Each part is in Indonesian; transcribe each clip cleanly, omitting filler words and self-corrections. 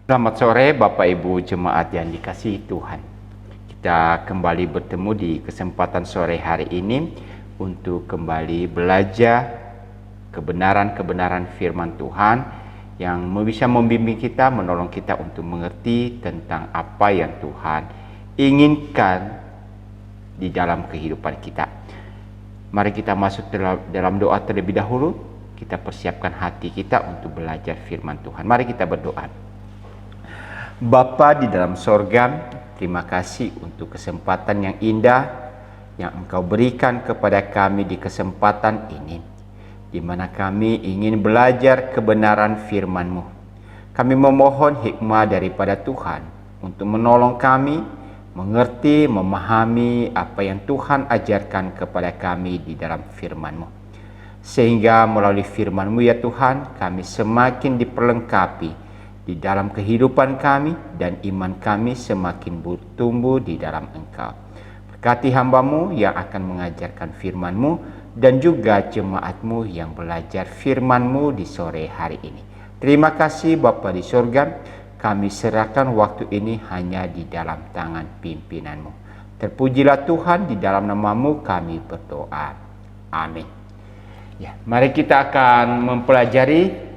Selamat sore Bapak Ibu Jemaat yang dikasihi Tuhan. Kita kembali bertemu di kesempatan sore hari ini untuk kembali belajar kebenaran-kebenaran firman Tuhan yang bisa membimbing kita, menolong kita untuk mengerti tentang apa yang Tuhan inginkan di dalam kehidupan kita. Mari kita masuk dalam doa terlebih dahulu. Kita persiapkan hati kita untuk belajar firman Tuhan. Mari kita berdoa. Bapa di dalam sorga, terima kasih untuk kesempatan yang indah yang Engkau berikan kepada kami di kesempatan ini, di mana kami ingin belajar kebenaran firman-Mu. Kami memohon hikmah daripada Tuhan untuk menolong kami mengerti, memahami apa yang Tuhan ajarkan kepada kami di dalam firman-Mu. Sehingga melalui firman-Mu ya Tuhan, kami semakin diperlengkapi di dalam kehidupan kami dan iman kami semakin bertumbuh di dalam Engkau. Berkati hamba-Mu yang akan mengajarkan firman-Mu dan juga jemaat-Mu yang belajar firman-Mu di sore hari ini. Terima kasih Bapa di surga, kami serahkan waktu ini hanya di dalam tangan pimpinan-Mu. Terpujilah Tuhan, di dalam nama-Mu kami berdoa. Amin. Ya, mari kita akan mempelajari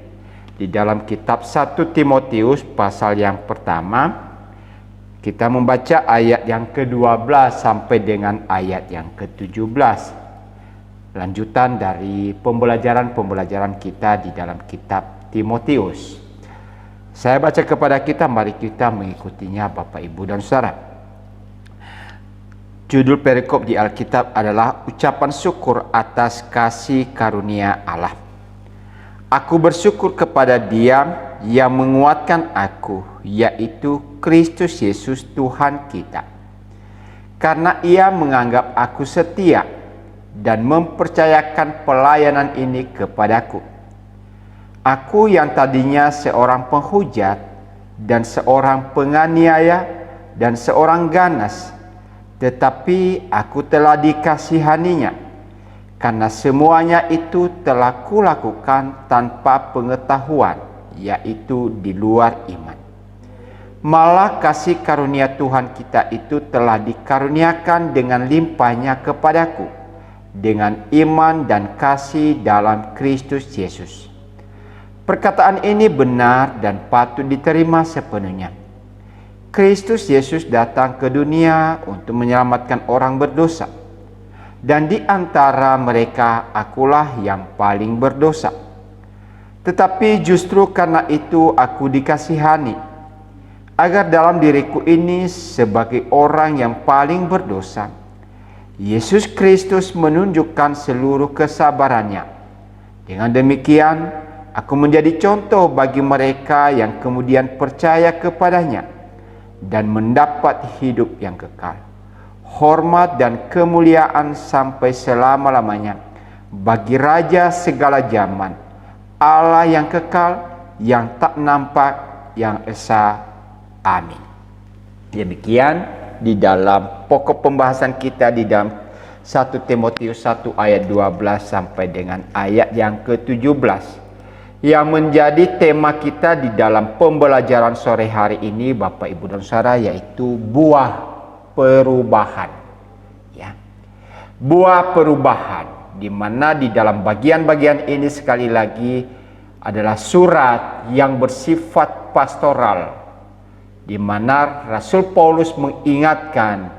di dalam kitab 1 Timotius pasal yang pertama. Kita membaca ayat yang ke-12 sampai dengan ayat yang ke-17. Lanjutan dari pembelajaran kita di dalam kitab Timotius. Saya baca kepada kita, mari kita mengikutinya Bapak, Ibu, dan Saudara. Judul perikop di Alkitab adalah ucapan syukur atas kasih karunia Allah. Aku bersyukur kepada Dia yang menguatkan aku, yaitu Kristus Yesus Tuhan kita. Karena Ia menganggap aku setia dan mempercayakan pelayanan ini kepadaku. Aku yang tadinya seorang penghujat dan seorang penganiaya dan seorang ganas, tetapi aku telah dikasihaninya, karena semuanya itu telah kulakukan tanpa pengetahuan, yaitu di luar iman. Malah kasih karunia Tuhan kita itu telah dikaruniakan dengan limpahnya kepadaku, dengan iman dan kasih dalam Kristus Yesus. Perkataan ini benar dan patut diterima sepenuhnya. Kristus Yesus datang ke dunia untuk menyelamatkan orang berdosa, dan di antara mereka akulah yang paling berdosa. Tetapi justru karena itu aku dikasihani, agar dalam diriku ini sebagai orang yang paling berdosa, Yesus Kristus menunjukkan seluruh kesabarannya. Dengan demikian, aku menjadi contoh bagi mereka yang kemudian percaya kepadanya dan mendapat hidup yang kekal, hormat dan kemuliaan sampai selama-lamanya bagi Raja segala zaman, Allah yang kekal, yang tak nampak, yang esa. Amin. Demikian di dalam pokok pembahasan kita di dalam 1 Timotius 1 ayat 12 sampai dengan ayat yang ke-17. Yang menjadi tema kita di dalam pembelajaran sore hari ini Bapak, Ibu, dan Saudara, yaitu buah perubahan. Ya. Buah perubahan, di mana di dalam bagian-bagian ini sekali lagi adalah surat yang bersifat pastoral, di mana Rasul Paulus mengingatkan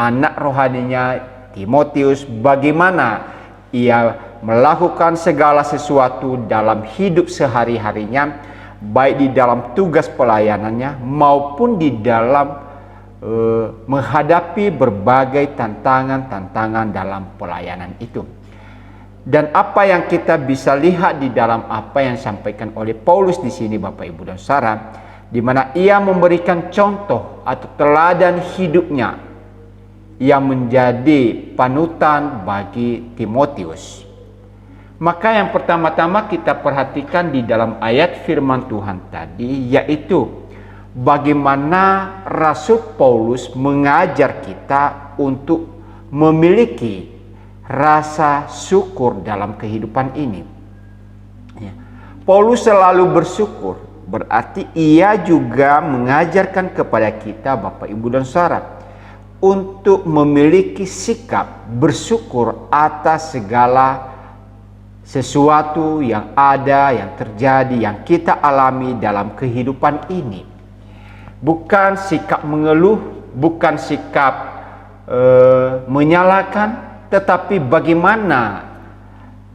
anak rohaninya Timotius bagaimana ia melakukan segala sesuatu dalam hidup sehari-harinya, baik di dalam tugas pelayanannya maupun di dalam menghadapi berbagai tantangan-tantangan dalam pelayanan itu. Dan apa yang kita bisa lihat di dalam apa yang disampaikan oleh Paulus di sini Bapak, Ibu, dan Saudara, di mana ia memberikan contoh atau teladan hidupnya yang menjadi panutan bagi Timotius. Maka yang pertama-tama kita perhatikan di dalam ayat firman Tuhan tadi, yaitu bagaimana Rasul Paulus mengajar kita untuk memiliki rasa syukur dalam kehidupan ini. Paulus selalu bersyukur berarti ia juga mengajarkan kepada kita, Bapak, Ibu, dan Saudara, untuk memiliki sikap bersyukur atas segala sesuatu yang ada, yang terjadi, yang kita alami dalam kehidupan ini. Bukan sikap mengeluh, bukan sikap menyalahkan, tetapi bagaimana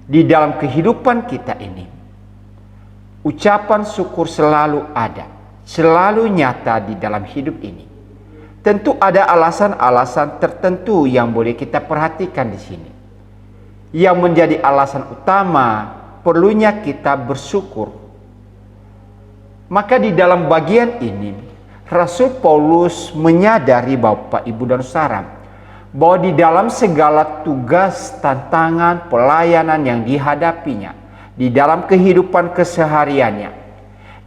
di dalam kehidupan kita ini ucapan syukur selalu ada, selalu nyata di dalam hidup ini. Tentu ada alasan-alasan tertentu yang boleh kita perhatikan di sini. Yang menjadi alasan utama perlunya kita bersyukur. Maka di dalam bagian ini Rasul Paulus menyadari, Bapak, Ibu, dan Saudara, bahwa di dalam segala tugas, tantangan, pelayanan yang dihadapinya di dalam kehidupan kesehariannya,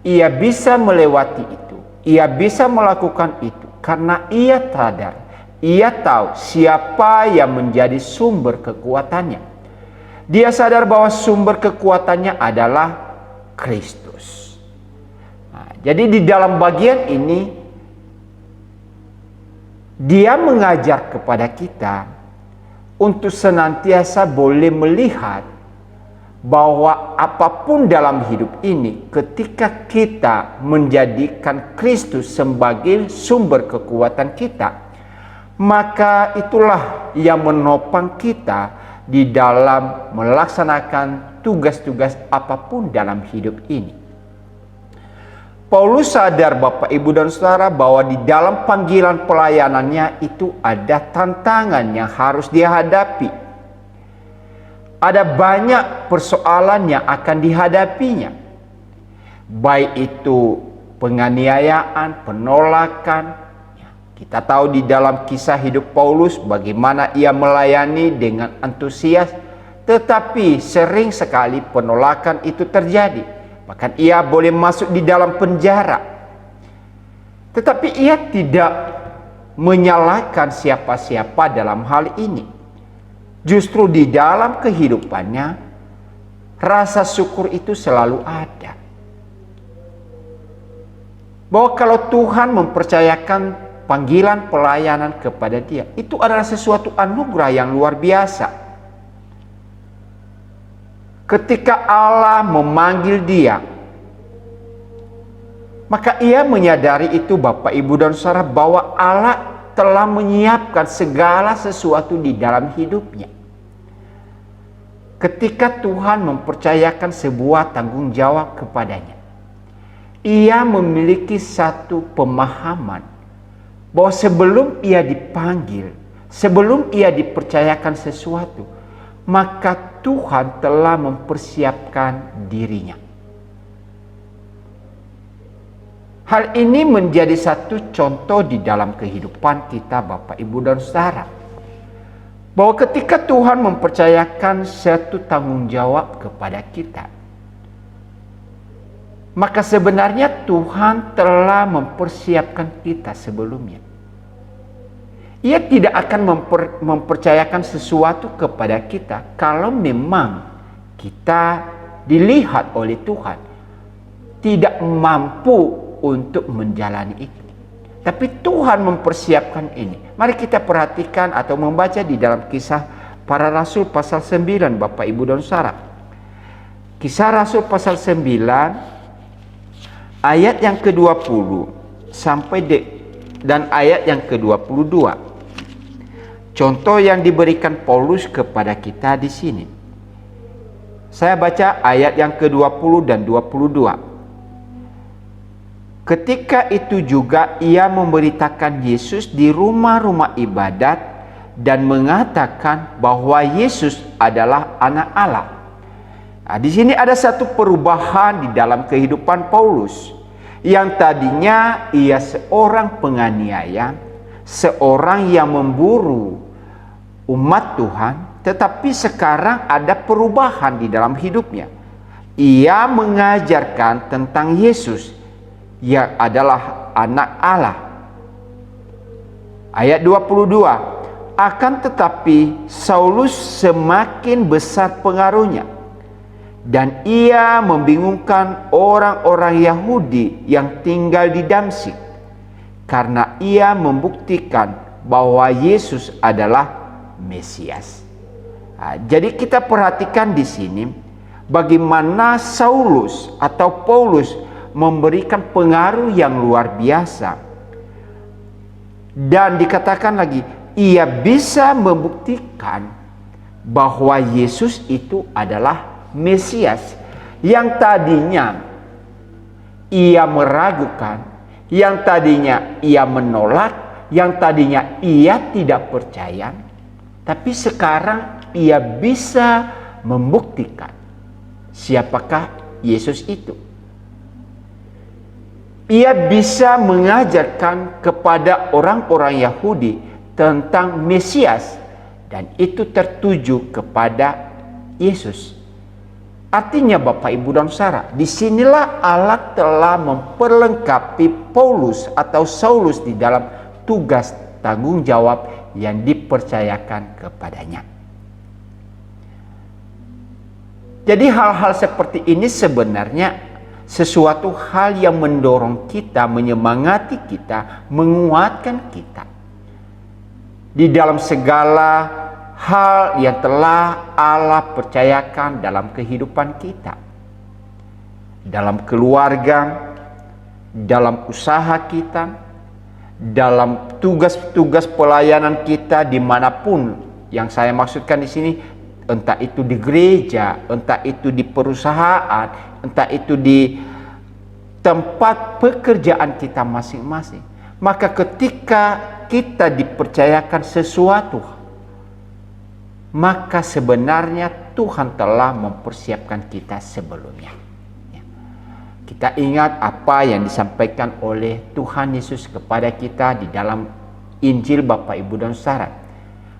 ia bisa melewati itu, ia bisa melakukan itu karena ia sadar, ia tahu siapa yang menjadi sumber kekuatannya. Dia sadar bahwa sumber kekuatannya adalah Kristus. Nah, jadi di dalam bagian ini dia mengajar kepada kita untuk senantiasa boleh melihat bahwa apapun dalam hidup ini, ketika kita menjadikan Kristus sebagai sumber kekuatan kita, maka itulah yang menopang kita di dalam melaksanakan tugas-tugas apapun dalam hidup ini. Paulus sadar, Bapak, Ibu, dan Saudara, bahwa di dalam panggilan pelayanannya itu ada tantangan yang harus dia hadapi. Ada banyak persoalan yang akan dihadapinya. Baik itu penganiayaan, penolakan. Kita tahu di dalam kisah hidup Paulus bagaimana ia melayani dengan antusias, tetapi sering sekali penolakan itu terjadi. Bahkan ia boleh masuk di dalam penjara. Tetapi ia tidak menyalahkan siapa-siapa dalam hal ini. Justru di dalam kehidupannya, rasa syukur itu selalu ada. Bahwa kalau Tuhan mempercayakan panggilan pelayanan kepada dia, itu adalah sesuatu anugerah yang luar biasa. Ketika Allah memanggil dia, maka ia menyadari itu, Bapak, Ibu, dan Saudara, bahwa Allah telah menyiapkan segala sesuatu di dalam hidupnya. Ketika Tuhan mempercayakan sebuah tanggung jawab kepadanya, ia memiliki satu pemahaman bahwa sebelum ia dipanggil, sebelum ia dipercayakan sesuatu, maka Tuhan telah mempersiapkan dirinya. Hal ini menjadi satu contoh di dalam kehidupan kita, Bapak, Ibu, dan Saudara, bahwa ketika Tuhan mempercayakan satu tanggung jawab kepada kita, maka sebenarnya Tuhan telah mempersiapkan kita sebelumnya. Ia tidak akan mempercayakan sesuatu kepada kita kalau memang kita dilihat oleh Tuhan tidak mampu untuk menjalani itu. Tapi Tuhan mempersiapkan ini. Mari kita perhatikan atau membaca di dalam Kisah Para Rasul pasal 9, Bapak, Ibu, dan Saudara. Kisah Rasul pasal 9 ayat yang ke-20 dan ayat yang ke-22. Contoh yang diberikan Paulus kepada kita di sini. Saya baca ayat yang ke-20 dan 22. Ketika itu juga ia memberitakan Yesus di rumah-rumah ibadat dan mengatakan bahwa Yesus adalah Anak Allah. Nah, di sini ada satu perubahan di dalam kehidupan Paulus. Yang tadinya ia seorang penganiaya, seorang yang memburu umat Tuhan, tetapi sekarang ada perubahan di dalam hidupnya. Ia mengajarkan tentang Yesus yang adalah Anak Allah. Ayat 22, akan tetapi Saulus semakin besar pengaruhnya dan ia membingungkan orang-orang Yahudi yang tinggal di Damsyik, karena ia membuktikan bahwa Yesus adalah Mesias. Jadi kita perhatikan di sini bagaimana Saulus atau Paulus memberikan pengaruh yang luar biasa. Dan dikatakan lagi, ia bisa membuktikan bahwa Yesus itu adalah Mesias. Yang tadinya ia meragukan, yang tadinya ia menolak, yang tadinya ia tidak percaya, tapi sekarang ia bisa membuktikan siapakah Yesus itu. Ia bisa mengajarkan kepada orang-orang Yahudi tentang Mesias, dan itu tertuju kepada Yesus. Artinya Bapak Ibu dan Saudara, disinilah Allah telah memperlengkapi Paulus atau Saulus di dalam tugas tanggung jawab yang dipercayakan kepadanya. Jadi hal-hal seperti ini sebenarnya sesuatu hal yang mendorong kita, menyemangati kita, menguatkan kita di dalam segala hal yang telah Allah percayakan dalam kehidupan kita, dalam keluarga, dalam usaha kita, dalam tugas-tugas pelayanan kita dimanapun. Yang saya maksudkan di sini, entah itu di gereja, entah itu di perusahaan, entah itu di tempat pekerjaan kita masing-masing. Maka ketika kita dipercayakan sesuatu, maka sebenarnya Tuhan telah mempersiapkan kita sebelumnya. Kita ingat apa yang disampaikan oleh Tuhan Yesus kepada kita di dalam Injil Bapak Ibu dan Saudara,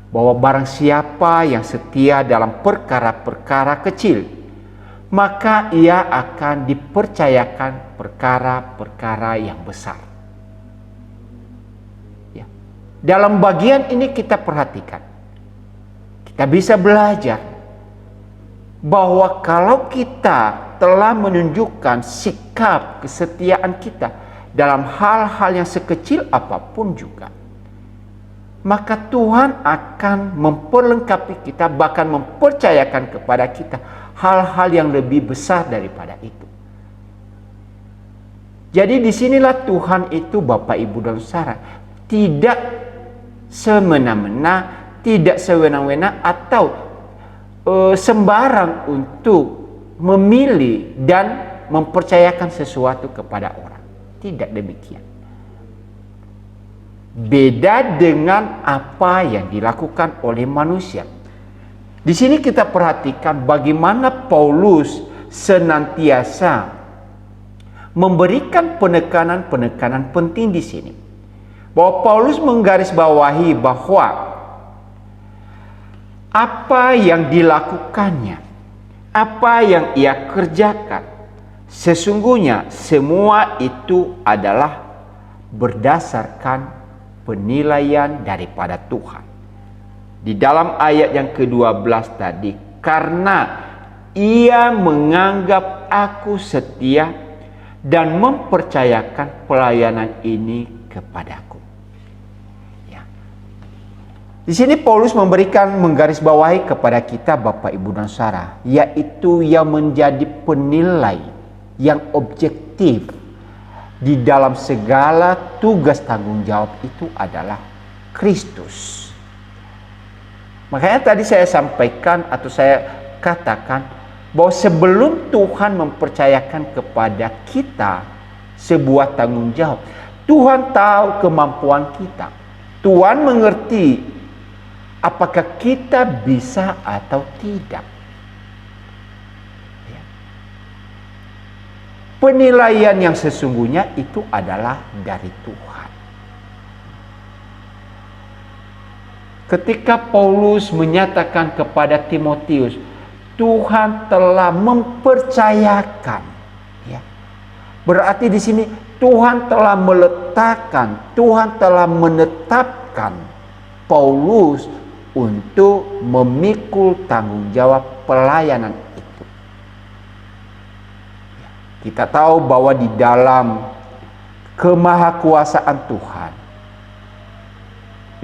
bahwa barang siapa yang setia dalam perkara-perkara kecil, maka ia akan dipercayakan perkara-perkara yang besar. Dalam bagian ini kita perhatikan, kita bisa belajar bahwa kalau kita telah menunjukkan sikap kesetiaan kita dalam hal-hal yang sekecil apapun juga, maka Tuhan akan memperlengkapi kita, bahkan mempercayakan kepada kita hal-hal yang lebih besar daripada itu. Jadi disinilah Tuhan itu Bapak Ibu dan Saudara tidak semena-mena, tidak sewenang-wenang atau sembarang untuk memilih dan mempercayakan sesuatu kepada orang. Tidak demikian. Beda dengan apa yang dilakukan oleh manusia. Di sini kita perhatikan bagaimana Paulus senantiasa memberikan penekanan-penekanan penting di sini. Bahwa Paulus menggarisbawahi bahwa apa yang dilakukannya, apa yang ia kerjakan, sesungguhnya semua itu adalah berdasarkan penilaian daripada Tuhan. Di dalam ayat yang ke-12 tadi, karena ia menganggap aku setia dan mempercayakan pelayanan ini kepadaku. Di sini Paulus menggarisbawahi kepada kita Bapak Ibu dan Saudara, yaitu yang menjadi penilai yang objektif di dalam segala tugas tanggung jawab itu adalah Kristus. Makanya tadi saya sampaikan atau saya katakan bahwa sebelum Tuhan mempercayakan kepada kita sebuah tanggung jawab, Tuhan tahu kemampuan kita. Tuhan mengerti apakah kita bisa atau tidak. Penilaian yang sesungguhnya itu adalah dari Tuhan. Ketika Paulus menyatakan kepada Timotius, Tuhan telah mempercayakan, ya. Berarti di sini Tuhan telah meletakkan, Tuhan telah menetapkan Paulus untuk memikul tanggung jawab pelayanan itu. Kita tahu bahwa di dalam kemahakuasaan Tuhan,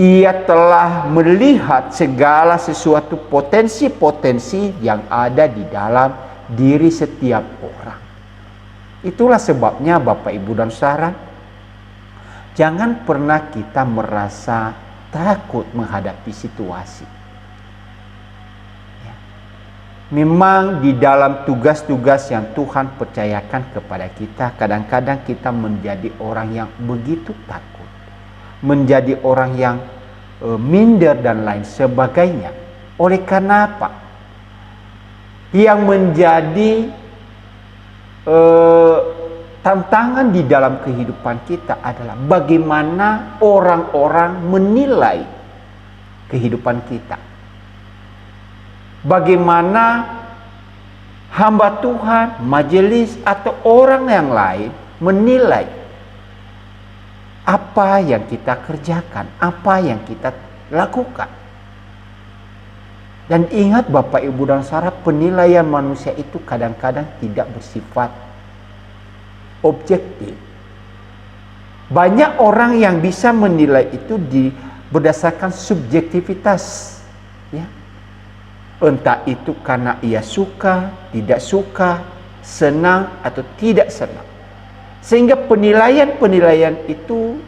Ia telah melihat segala sesuatu potensi-potensi yang ada di dalam diri setiap orang. Itulah sebabnya Bapak, Ibu, dan Saudara, jangan pernah kita merasa takut menghadapi situasi. Memang di dalam tugas-tugas yang Tuhan percayakan kepada kita, kadang-kadang kita menjadi orang yang begitu takut, menjadi orang yang minder dan lain sebagainya. Oleh karena apa? Yang menjadi tantangan di dalam kehidupan kita adalah bagaimana orang-orang menilai kehidupan kita. Bagaimana hamba Tuhan, majelis, atau orang yang lain menilai apa yang kita kerjakan, apa yang kita lakukan. Dan ingat Bapak, Ibu, dan Saudara, penilaian manusia itu kadang-kadang tidak bersifat objektif. Banyak orang yang bisa menilai itu berdasarkan subjektivitas, ya. Entah itu karena ia suka, tidak suka, senang atau tidak senang. Sehingga penilaian-penilaian itu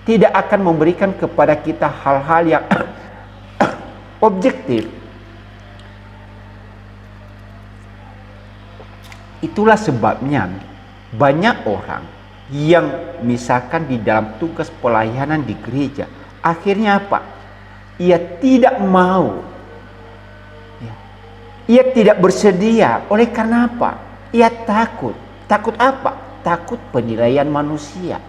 tidak akan memberikan kepada kita hal-hal yang objektif. Itulah sebabnya banyak orang yang misalkan di dalam tugas pelayanan di gereja, akhirnya apa? Ia tidak mau. Ia tidak bersedia. Oleh karena apa? Ia takut. Takut apa? Takut penilaian manusia.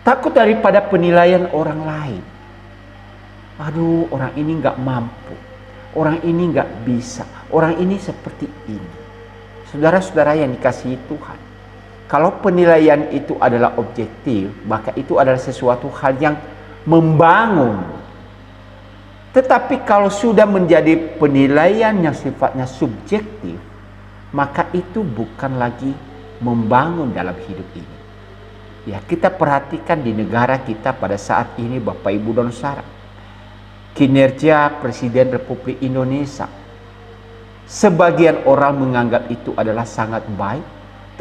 Takut daripada penilaian orang lain. Aduh, orang ini nggak mampu. Orang ini nggak bisa. Orang ini seperti ini. Saudara-saudara yang dikasihi Tuhan, kalau penilaian itu adalah objektif, maka itu adalah sesuatu hal yang membangun. Tetapi kalau sudah menjadi penilaian yang sifatnya subjektif, maka itu bukan lagi membangun dalam hidup ini. Ya, kita perhatikan di negara kita pada saat ini, Bapak, Ibu, dan Saudara, kinerja Presiden Republik Indonesia, sebagian orang menganggap itu adalah sangat baik,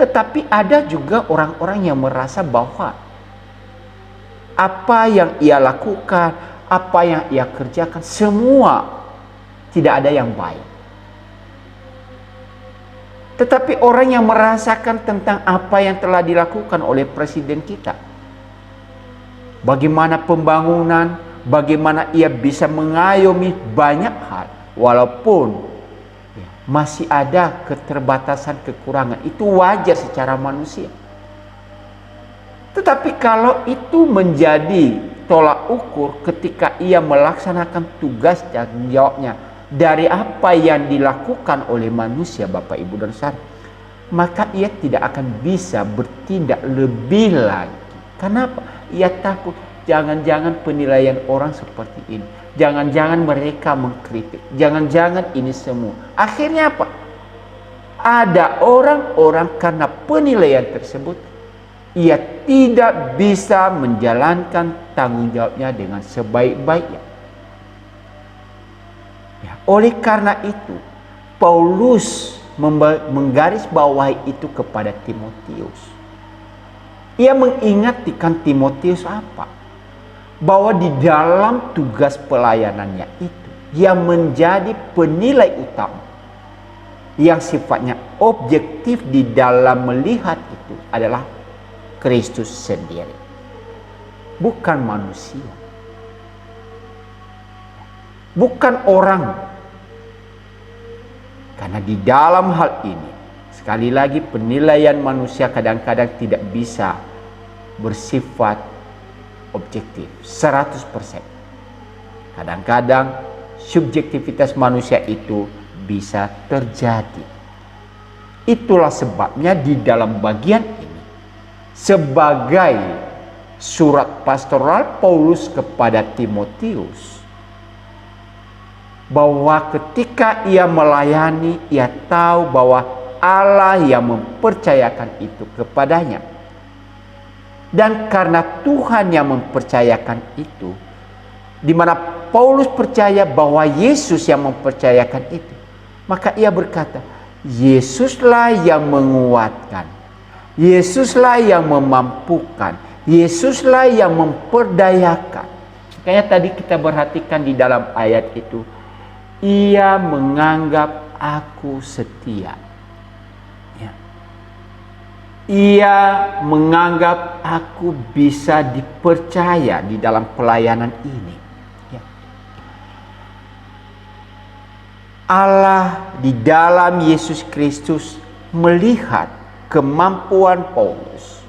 tetapi ada juga orang-orang yang merasa bahwa apa yang ia lakukan, apa yang ia kerjakan, semua tidak ada yang baik. Tetapi orang yang merasakan tentang apa yang telah dilakukan oleh presiden kita, bagaimana pembangunan, bagaimana ia bisa mengayomi banyak hal, walaupun masih ada keterbatasan, kekurangan, itu wajar secara manusia. Tetapi kalau itu menjadi tolak ukur ketika ia melaksanakan tugas dan jawabnya dari apa yang dilakukan oleh manusia, Bapak, Ibu, dan Saudara, maka ia tidak akan bisa bertindak lebih lagi. Kenapa? Ia takut jangan-jangan penilaian orang seperti ini, jangan-jangan mereka mengkritik, jangan-jangan ini semua. Akhirnya apa? Ada orang-orang karena penilaian tersebut, ia tidak bisa menjalankan tanggung jawabnya dengan sebaik-baiknya. Ya, oleh karena itu, Paulus menggarisbawahi itu kepada Timotius. Ia mengingatkan Timotius apa? Bahwa di dalam tugas pelayanannya itu, yang menjadi penilai utama, yang sifatnya objektif di dalam melihat itu adalah Kristus sendiri, bukan manusia, bukan orang. Karena di dalam hal ini, sekali lagi, penilaian manusia kadang-kadang tidak bisa bersifat objektif 100%. Kadang-kadang subjektivitas manusia itu bisa terjadi. Itulah sebabnya di dalam bagian ini, sebagai surat pastoral Paulus kepada Timotius, bahwa ketika ia melayani, ia tahu bahwa Allah yang mempercayakan itu kepadanya. Dan karena Tuhan yang mempercayakan itu, di mana Paulus percaya bahwa Yesus yang mempercayakan itu, maka ia berkata, Yesuslah yang menguatkan, Yesuslah yang memampukan, Yesuslah yang memperdayakan. Makanya tadi kita perhatikan di dalam ayat itu, ia menganggap aku setia. Ya. Ia menganggap aku bisa dipercaya di dalam pelayanan ini. Ya. Allah di dalam Yesus Kristus melihat kemampuan Paulus,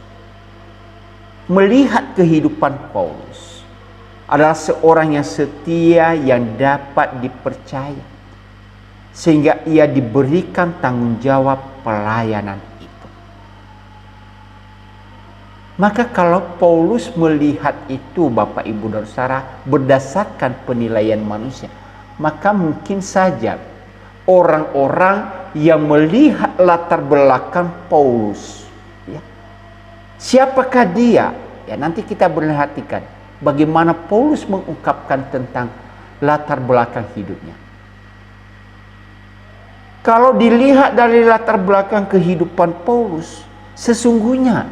melihat kehidupan Paulus adalah seorang yang setia, yang dapat dipercaya, sehingga ia diberikan tanggung jawab pelayanan itu. Maka kalau Paulus melihat itu, Bapak Ibu dan Saudara, berdasarkan penilaian manusia, maka mungkin saja orang-orang yang melihat latar belakang Paulus, ya, siapakah dia? Ya, nanti kita perhatikan bagaimana Paulus mengungkapkan tentang latar belakang hidupnya. Kalau dilihat dari latar belakang kehidupan Paulus, sesungguhnya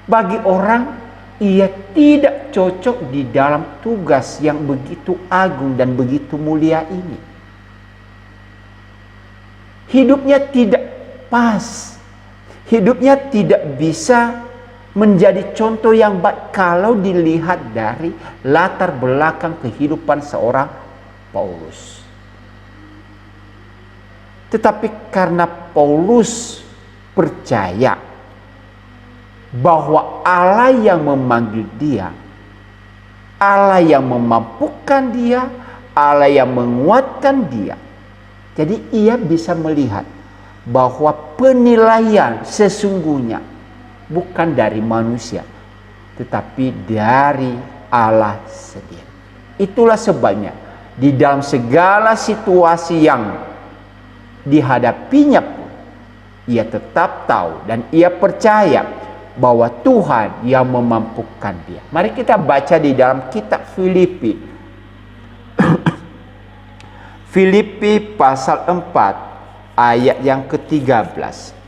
bagi orang ia tidak cocok di dalam tugas yang begitu agung dan begitu mulia ini. Hidupnya tidak pas. Hidupnya tidak bisa menjadi contoh yang baik kalau dilihat dari latar belakang kehidupan seorang Paulus. Tetapi karena Paulus percaya bahwa Allah yang memanggil dia, Allah yang memampukan dia, Allah yang menguatkan dia, jadi ia bisa melihat bahwa penilaian sesungguhnya bukan dari manusia, tetapi dari Allah sendiri. Itulah sebabnya di dalam segala situasi yang dihadapinya pun, ia tetap tahu dan ia percaya bahwa Tuhan yang memampukan dia. Mari kita baca di dalam kitab Filipi. Filipi pasal 4 ayat yang ke-13.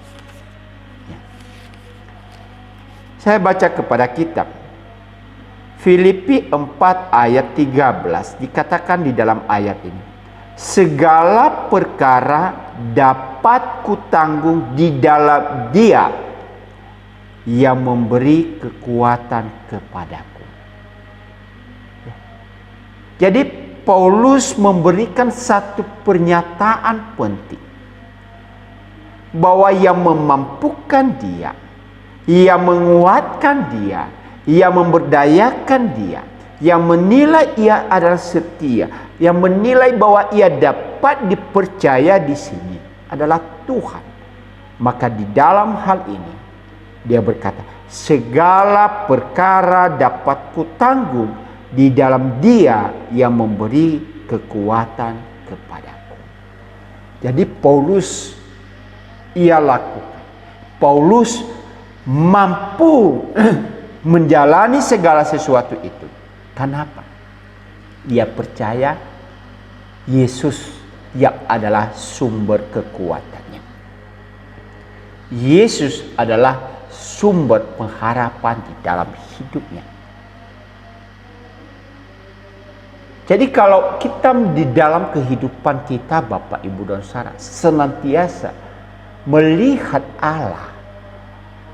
Saya baca kepada kitab Filipi 4 ayat 13, dikatakan di dalam ayat ini, segala perkara dapat kutanggung di dalam Dia yang memberi kekuatan kepadaku. Jadi Paulus memberikan satu pernyataan penting bahwa yang memampukan dia, yang menguatkan dia, yang memberdayakan dia, yang menilai ia adalah setia, yang menilai bahwa ia dapat dipercaya di sini adalah Tuhan. Maka di dalam hal ini dia berkata, segala perkara dapat kutanggung di dalam Dia yang memberi kekuatan kepadaku. Jadi Paulus ia lakukan. Paulus mampu menjalani segala sesuatu itu. Kenapa? Dia percaya Yesus yang adalah sumber kekuatannya. Yesus adalah sumber pengharapan di dalam hidupnya. Jadi kalau kita di dalam kehidupan kita, Bapak, Ibu, dan Saudara, senantiasa melihat Allah,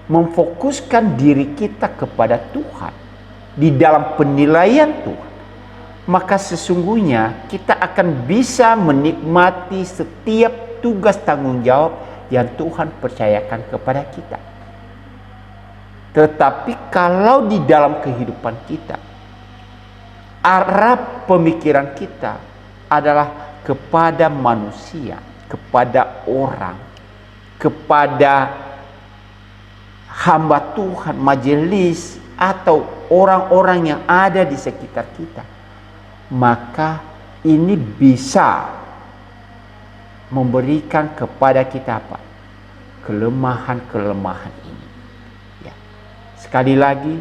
memfokuskan diri kita kepada Tuhan di dalam penilaian Tuhan, maka sesungguhnya kita akan bisa menikmati setiap tugas tanggung jawab yang Tuhan percayakan kepada kita. Tetapi kalau di dalam kehidupan kita, arah pemikiran kita adalah kepada manusia, kepada orang, kepada hamba Tuhan, majelis, atau orang-orang yang ada di sekitar kita, maka ini bisa memberikan kepada kita apa? Kelemahan-kelemahan ini. Ya. Sekali lagi,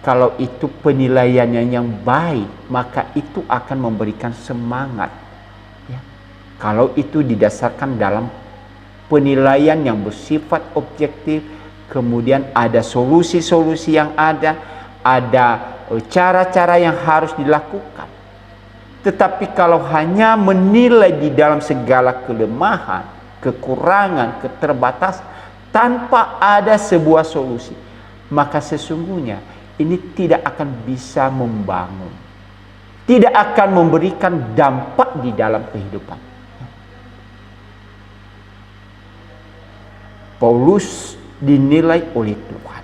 kalau itu penilaiannya yang baik, maka itu akan memberikan semangat. Ya. Kalau itu didasarkan dalam penilaian yang bersifat objektif, kemudian ada solusi-solusi yang ada cara-cara yang harus dilakukan. Tetapi kalau hanya menilai di dalam segala kelemahan, kekurangan, keterbatasan, tanpa ada sebuah solusi, maka sesungguhnya ini tidak akan bisa membangun, tidak akan memberikan dampak di dalam kehidupan. Paulus dinilai oleh Tuhan.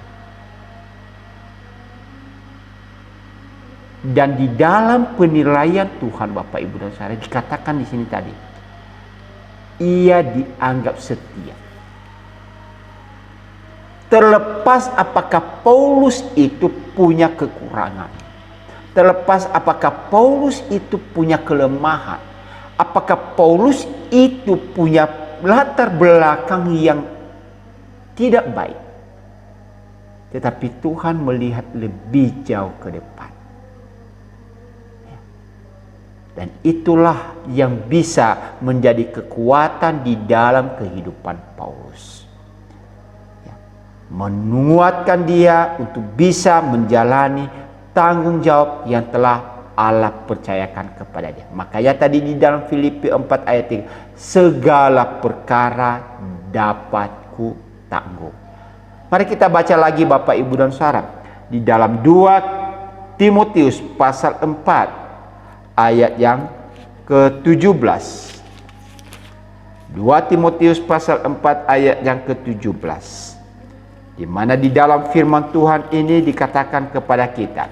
Dan di dalam penilaian Tuhan, Bapak Ibu dan Saudara, dikatakan di sini tadi, ia dianggap setia. Terlepas apakah Paulus itu punya kekurangan, terlepas apakah Paulus itu punya kelemahan, apakah Paulus itu punya latar belakang yang tidak baik, tetapi Tuhan melihat lebih jauh ke depan. Dan itulah yang bisa menjadi kekuatan di dalam kehidupan Paulus. Ya. Menguatkan dia untuk bisa menjalani tanggung jawab yang telah Allah percayakan kepada dia. Makanya tadi di dalam Filipi 4 ayat 3, segala perkara dapat ku tanggung. Mari kita baca lagi Bapak Ibu dan Saudara. Di dalam 2 Timotius pasal 4 ayat yang ke-17. 2 Timotius pasal 4 ayat yang ke-17. Di mana di dalam firman Tuhan ini dikatakan kepada kita,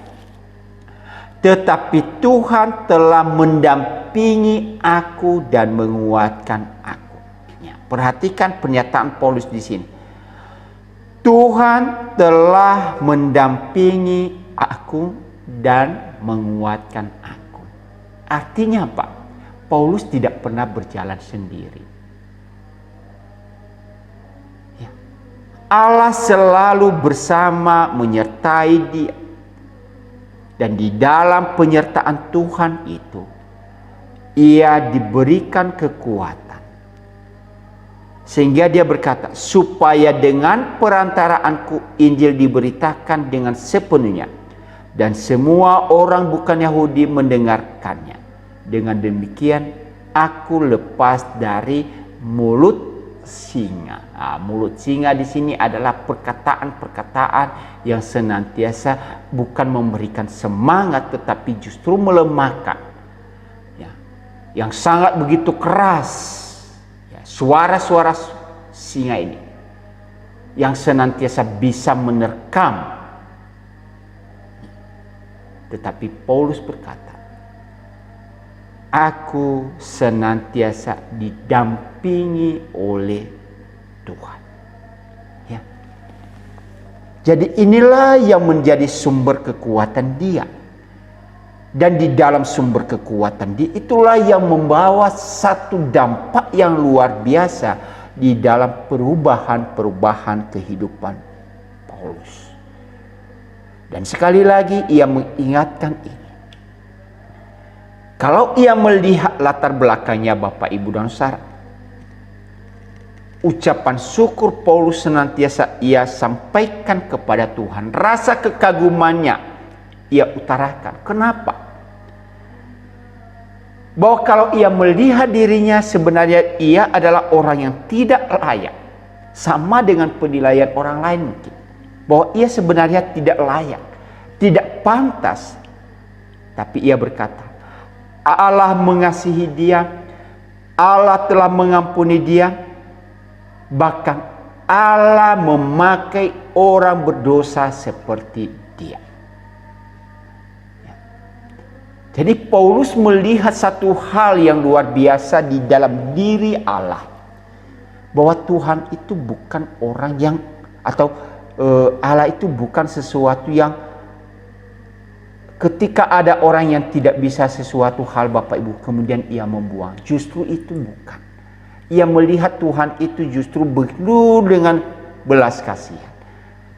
tetapi Tuhan telah mendampingi aku dan menguatkan aku. Ya, perhatikan pernyataan Paulus di sini. Tuhan telah mendampingi aku dan menguatkan aku. Artinya apa? Paulus tidak pernah berjalan sendiri. Ya. Allah selalu bersama, menyertai dia. Dan di dalam penyertaan Tuhan itu, ia diberikan kekuatan. Sehingga dia berkata, supaya dengan perantaraanku Injil diberitakan dengan sepenuhnya, dan semua orang bukan Yahudi mendengarkannya. Dengan demikian aku lepas dari mulut singa. Nah, mulut singa di sini adalah perkataan-perkataan yang senantiasa bukan memberikan semangat, tetapi justru melemahkan. Ya, yang sangat begitu keras. Ya, suara-suara singa ini yang senantiasa bisa menerkam. Tetapi Paulus berkata, aku senantiasa didampingi oleh Tuhan. Ya. Jadi inilah yang menjadi sumber kekuatan dia. Dan di dalam sumber kekuatan dia, itulah yang membawa satu dampak yang luar biasa di dalam perubahan-perubahan kehidupan Paulus. Dan sekali lagi ia mengingatkan ini. Kalau ia melihat latar belakangnya Bapak Ibu dan Saudara, ucapan syukur Paulus senantiasa ia sampaikan kepada Tuhan. Rasa kekagumannya ia utarakan. Kenapa? Bahwa kalau ia melihat dirinya sebenarnya ia adalah orang yang tidak layak. Sama dengan penilaian orang lain mungkin. Bahwa ia sebenarnya tidak layak, tidak pantas. Tapi ia berkata, Allah mengasihi dia, Allah telah mengampuni dia, bahkan Allah memakai orang berdosa seperti dia. Ya. Jadi Paulus melihat satu hal yang luar biasa di dalam diri Allah. Bahwa Tuhan itu bukan orang yang, atau Allah itu bukan sesuatu yang Ketika ada orang yang tidak bisa sesuatu hal Bapak Ibu, kemudian ia membuang. Justru itu bukan. Ia melihat Tuhan itu justru penuh dengan belas kasihan.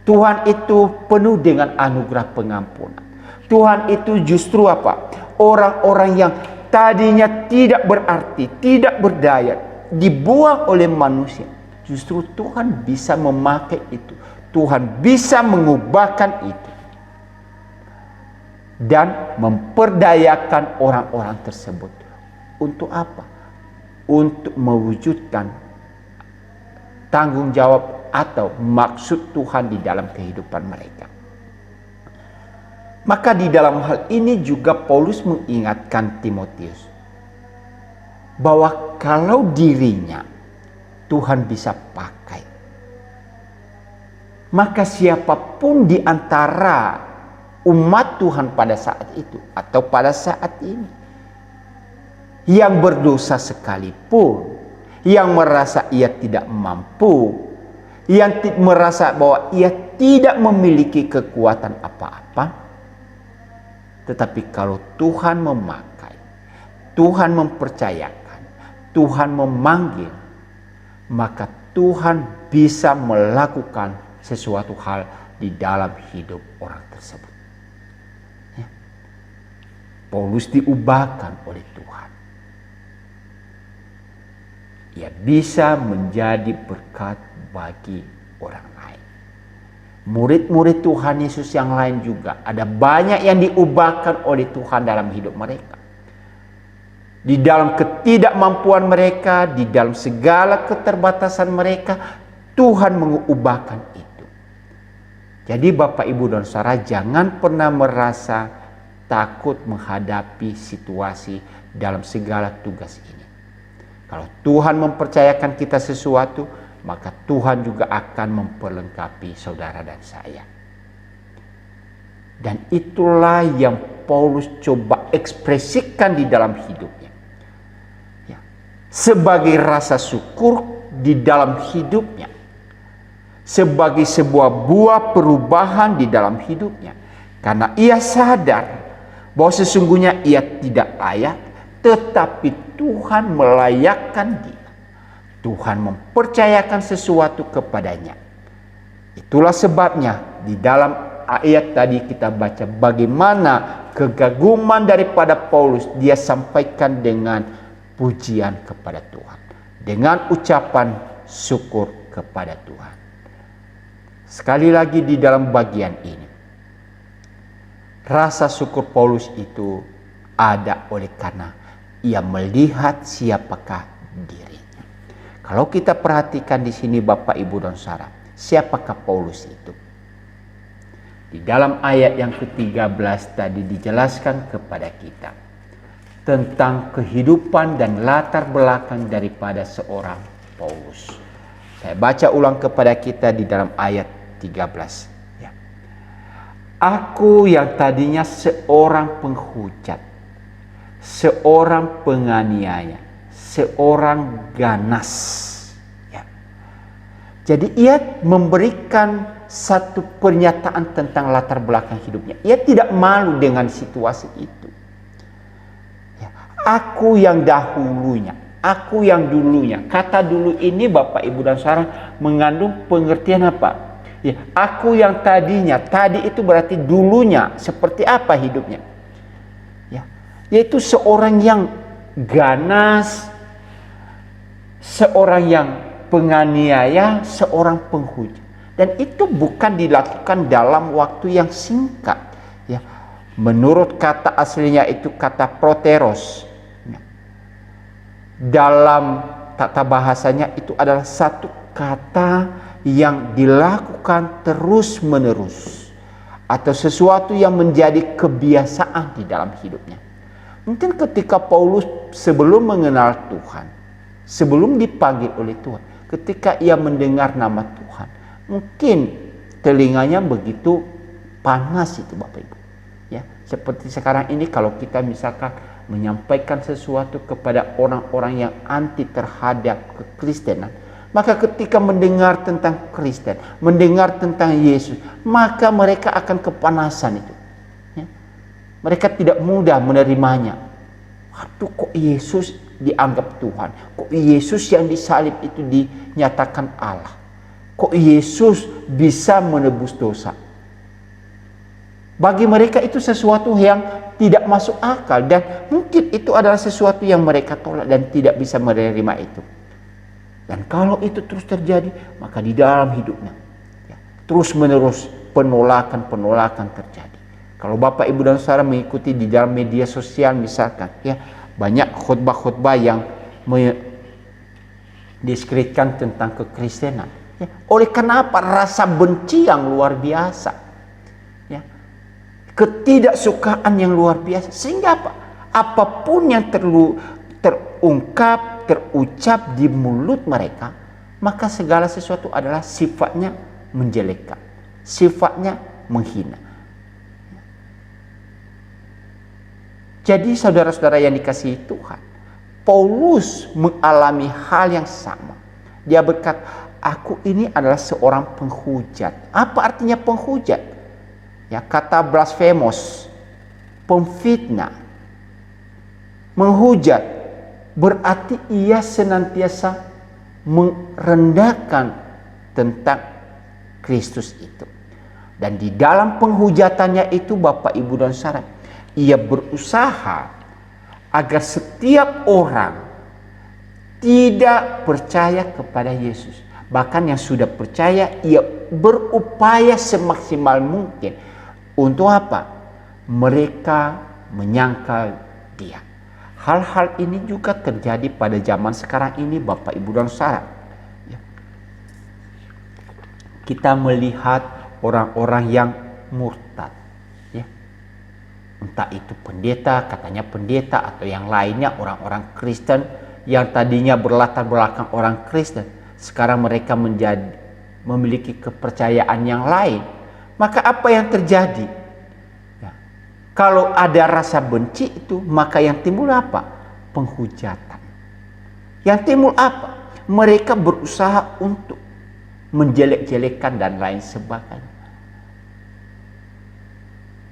Tuhan itu penuh dengan anugerah pengampunan. Tuhan itu justru apa? Orang-orang yang tadinya tidak berarti, tidak berdaya, dibuang oleh manusia. Justru Tuhan bisa memakai itu. Tuhan bisa mengubahkan itu. Dan memperdayakan orang-orang tersebut. Untuk apa? Untuk mewujudkan tanggung jawab atau maksud Tuhan di dalam kehidupan mereka. Maka di dalam hal ini juga Paulus mengingatkan Timotius bahwa kalau dirinya Tuhan bisa pakai, maka siapapun di antara umat Tuhan pada saat itu atau pada saat ini yang berdosa sekalipun, yang merasa ia tidak mampu, yang merasa bahwa ia tidak memiliki kekuatan apa-apa, tetapi kalau Tuhan memakai, Tuhan mempercayakan, Tuhan memanggil, maka Tuhan bisa melakukan sesuatu hal di dalam hidup orang tersebut. Paulus diubahkan oleh Tuhan. Ia bisa menjadi berkat bagi orang lain. Murid-murid Tuhan Yesus yang lain juga ada banyak yang diubahkan oleh Tuhan dalam hidup mereka. Di dalam ketidakmampuan mereka, di dalam segala keterbatasan mereka, Tuhan mengubahkan itu. Jadi Bapak Ibu dan Saudara, jangan pernah merasa takut menghadapi situasi dalam segala tugas ini. Kalau Tuhan mempercayakan kita sesuatu, maka Tuhan juga akan memperlengkapi saudara dan saya. Dan itulah yang Paulus coba ekspresikan di dalam hidupnya. Ya. Sebagai rasa syukur di dalam hidupnya. Sebagai sebuah buah perubahan di dalam hidupnya. Karena ia sadar bahwa sesungguhnya ia tidak layak, tetapi Tuhan melayakkan dia. Tuhan mempercayakan sesuatu kepadanya. Itulah sebabnya di dalam ayat tadi kita baca bagaimana kegaguman daripada Paulus dia sampaikan dengan pujian kepada Tuhan. Dengan ucapan syukur kepada Tuhan. Sekali lagi di dalam bagian ini. Rasa syukur Paulus itu ada oleh karena ia melihat siapakah dirinya. Kalau kita perhatikan di sini Bapak Ibu dan Saudara, siapakah Paulus itu? Di dalam ayat yang ke-13 tadi dijelaskan kepada kita tentang kehidupan dan latar belakang daripada seorang Paulus. Saya baca ulang kepada kita di dalam ayat 13. Aku yang tadinya seorang penghujat, seorang penganiaya, seorang ganas. Ya. Jadi ia memberikan satu pernyataan tentang latar belakang hidupnya. Ia tidak malu dengan situasi itu. Ya. Aku yang dahulunya, aku yang dulunya. Kata dulu ini Bapak Ibu dan Saudara mengandung pengertian apa? Ya, aku yang tadinya, tadi itu berarti dulunya seperti apa hidupnya? Ya, yaitu seorang yang ganas, seorang yang penganiaya, seorang penghujat. Dan itu bukan dilakukan dalam waktu yang singkat. Ya, menurut kata aslinya itu kata proteros. Ya. Dalam tata bahasanya itu adalah satu kata yang dilakukan terus-menerus atau sesuatu yang menjadi kebiasaan di dalam hidupnya. Mungkin ketika Paulus sebelum mengenal Tuhan, sebelum dipanggil oleh Tuhan, ketika ia mendengar nama Tuhan, mungkin telinganya begitu panas itu Bapak Ibu. Ya, seperti sekarang ini kalau kita misalkan menyampaikan sesuatu kepada orang-orang yang anti terhadap kekristenan, maka ketika mendengar tentang Kristen, mendengar tentang Yesus, maka mereka akan kepanasan itu. Ya. Mereka tidak mudah menerimanya. Aduh, kok Yesus dianggap Tuhan? Kok Yesus yang disalib itu dinyatakan Allah? Kok Yesus bisa menebus dosa? Bagi mereka itu sesuatu yang tidak masuk akal, dan mungkin itu adalah sesuatu yang mereka tolak dan tidak bisa menerima itu. Dan kalau itu terus terjadi, maka di dalam hidupnya terus menerus penolakan terjadi. Kalau Bapak Ibu dan Saudara mengikuti di dalam media sosial misalkan, banyak khotbah-khotbah yang mendiskreditkan tentang kekristenan. Oleh karena apa? Rasa benci yang luar biasa. Ketidaksukaan yang luar biasa. Sehingga apa? Apapun yang terungkap, terucap di mulut mereka, maka segala sesuatu adalah sifatnya menjelekkan, sifatnya menghina. Jadi saudara-saudara yang dikasihi Tuhan, Paulus mengalami hal yang sama. Dia berkata, aku ini adalah seorang penghujat. Apa artinya penghujat? Kata blasphemous, pemfitnah, menghujat, berarti ia senantiasa merendahkan tentang Kristus itu. Dan di dalam penghujatannya itu, Bapak, Ibu, dan Saudara, ia berusaha agar setiap orang tidak percaya kepada Yesus. Bahkan yang sudah percaya, ia berupaya semaksimal mungkin. Untuk apa? Mereka menyangkal dia. Hal-hal ini juga terjadi pada zaman sekarang ini, Bapak, Ibu, dan Saudara. Kita melihat orang-orang yang murtad. Entah itu pendeta, katanya pendeta, atau yang lainnya, orang-orang Kristen yang tadinya berlatar belakang orang Kristen, sekarang mereka memiliki kepercayaan yang lain. Maka apa yang terjadi? Kalau ada rasa benci itu, maka yang timbul apa? Penghujatan. Yang timbul apa? Mereka berusaha untuk menjelek-jelekan dan lain sebagainya.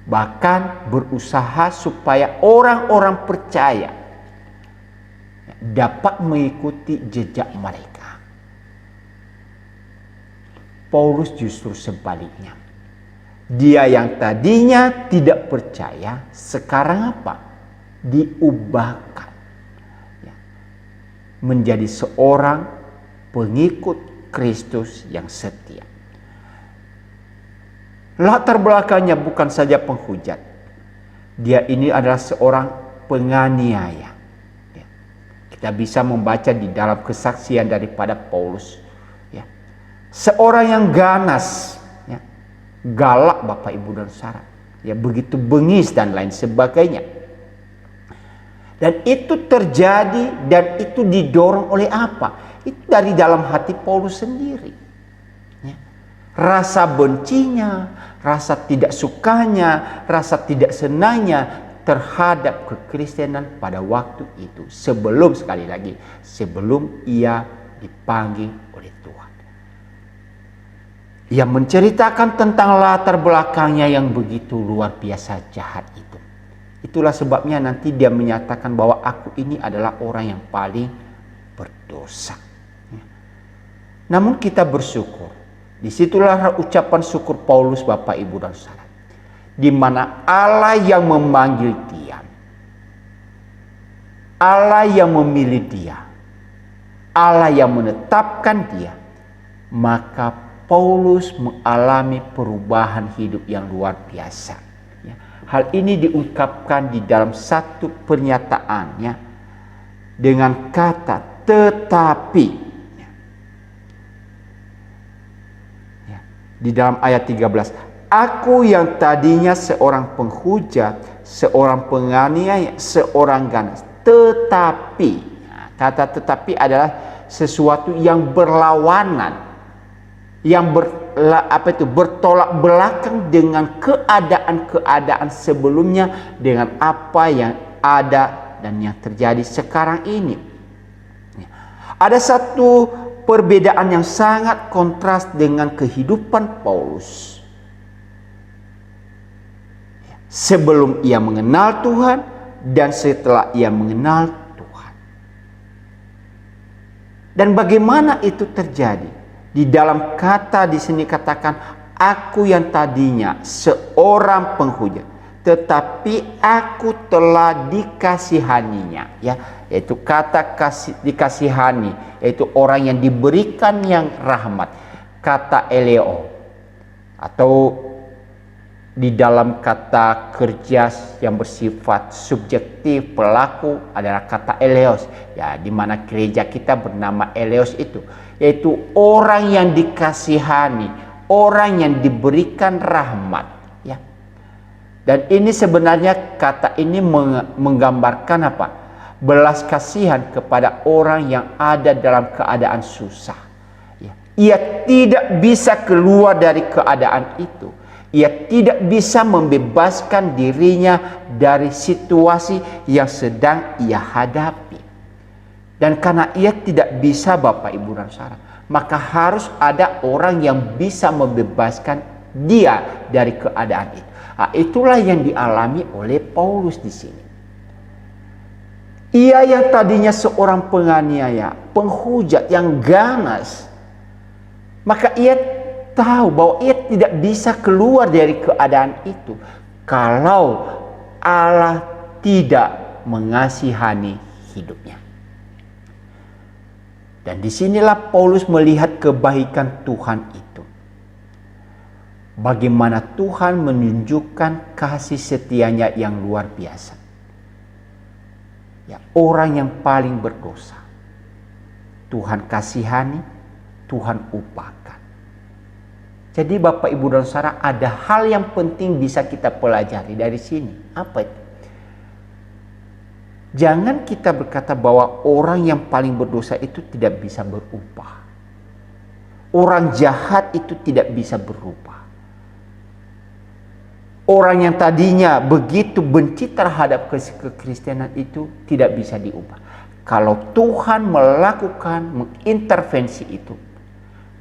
Bahkan berusaha supaya orang-orang percaya dapat mengikuti jejak mereka. Paulus justru sebaliknya. Dia yang tadinya tidak percaya, sekarang apa? Diubahkan menjadi seorang pengikut Kristus yang setia. Latar belakangnya bukan saja penghujat. Dia ini adalah seorang penganiaya. Kita bisa membaca di dalam kesaksian daripada Paulus. Seorang yang ganas, galak, Bapak, Ibu, dan Saudara. Begitu bengis dan lain sebagainya. Dan itu terjadi dan itu didorong oleh apa? Itu dari dalam hati Paulus sendiri. Rasa bencinya, rasa tidak sukanya, rasa tidak senangnya terhadap kekristenan pada waktu itu. Sebelum, sekali lagi, sebelum ia dipanggil oleh Tuhan. Ia menceritakan tentang latar belakangnya yang begitu luar biasa jahat itu. Itulah sebabnya nanti dia menyatakan bahwa aku ini adalah orang yang paling berdosa. Namun kita bersyukur. Disitulah ucapan syukur Paulus, Bapak, Ibu, dan Saudara. Di mana Allah yang memanggil dia, Allah yang memilih dia, Allah yang menetapkan dia, maka Paulus mengalami perubahan hidup yang luar biasa. Hal ini diungkapkan di dalam satu pernyataannya dengan kata tetapi. Di dalam ayat 13, aku yang tadinya seorang penghujat, seorang penganiaya, seorang ganas, tetapi, kata tetapi adalah sesuatu yang berlawanan, yang bertolak belakang dengan keadaan-keadaan sebelumnya, dengan apa yang ada dan yang terjadi sekarang ini. Ada satu perbedaan yang sangat kontras dengan kehidupan Paulus. sebelum ia mengenal Tuhan dan setelah ia mengenal Tuhan. Dan bagaimana itu terjadi? Di dalam kata di sini katakan, aku yang tadinya seorang penghujat, tetapi aku telah dikasihaninya. Ya, yaitu kata dikasihani, yaitu orang yang diberikan yang rahmat. Kata eleo, atau di dalam kata kerja yang bersifat subjektif pelaku adalah kata eleos, ya, di mana gereja kita bernama eleos itu, yaitu orang yang dikasihani, orang yang diberikan rahmat, ya. Dan ini sebenarnya kata ini menggambarkan apa? Belas kasihan kepada orang yang ada dalam keadaan susah, ya. Ia tidak bisa keluar dari keadaan itu. Ia tidak bisa membebaskan dirinya dari situasi yang sedang ia hadapi. Dan karena ia tidak bisa, Bapak Ibu dan Saudara, maka harus ada orang yang bisa membebaskan dia dari keadaan itu. Nah, itulah yang dialami oleh Paulus di sini. Ia yang tadinya seorang penganiaya, penghujat yang ganas, maka ia tahu bahwa ia tidak bisa keluar dari keadaan itu kalau Allah tidak mengasihani hidupnya. Dan disinilah Paulus melihat kebaikan Tuhan itu. Bagaimana Tuhan menunjukkan kasih setianya yang luar biasa. Ya, orang yang paling berdosa, Tuhan kasihani, Tuhan upahkan. Jadi Bapak Ibu dan Saudara, ada hal yang penting bisa kita pelajari dari sini. Apa itu? Jangan kita berkata bahwa orang yang paling berdosa itu tidak bisa berubah. Orang jahat itu tidak bisa berubah. Orang yang tadinya begitu benci terhadap kekristenan itu tidak bisa diubah. Kalau Tuhan melakukan mengintervensi itu,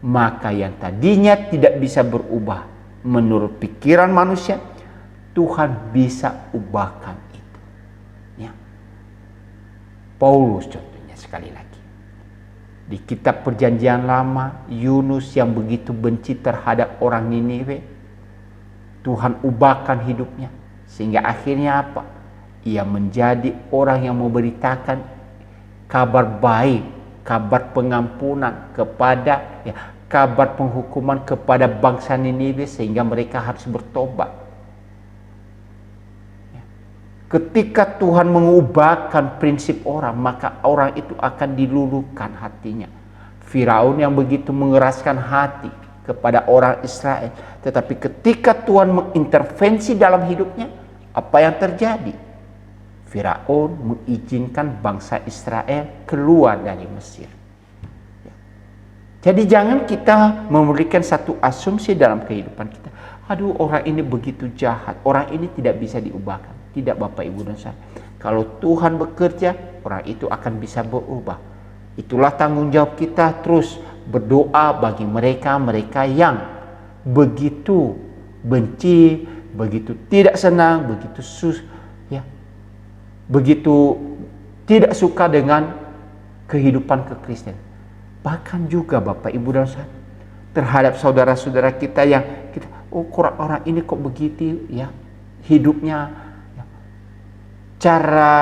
maka yang tadinya tidak bisa berubah menurut pikiran manusia, Tuhan bisa ubahkan itu. Ya. Paulus contohnya sekali lagi. Di kitab Perjanjian Lama, Yunus yang begitu benci terhadap orang Niniwe, Tuhan ubahkan hidupnya. Sehingga akhirnya apa? Ia menjadi orang yang memberitakan kabar baik, kabar pengampunan kepada, ya, kabar penghukuman kepada bangsa Niniwe sehingga mereka harus bertobat. Ya. Ketika Tuhan mengubahkan prinsip orang, maka orang itu akan diluluhkan hatinya. Firaun yang begitu mengeraskan hati kepada orang Israel, tetapi ketika Tuhan mengintervensi dalam hidupnya, apa yang terjadi? Firaun mengizinkan bangsa Israel keluar dari Mesir. Jadi jangan kita memberikan satu asumsi dalam kehidupan kita. Aduh, orang ini begitu jahat, orang ini tidak bisa diubahkan. Tidak, Bapak Ibu dan Saudara. Kalau Tuhan bekerja, orang itu akan bisa berubah. Itulah tanggung jawab kita, terus berdoa bagi mereka yang begitu benci, begitu tidak senang, begitu tidak suka dengan kehidupan kekristenan. Bahkan juga Bapak Ibu dan Saudara, terhadap saudara-saudara kita yang kita, oh, orang ini kok begitu, ya, hidupnya, ya, cara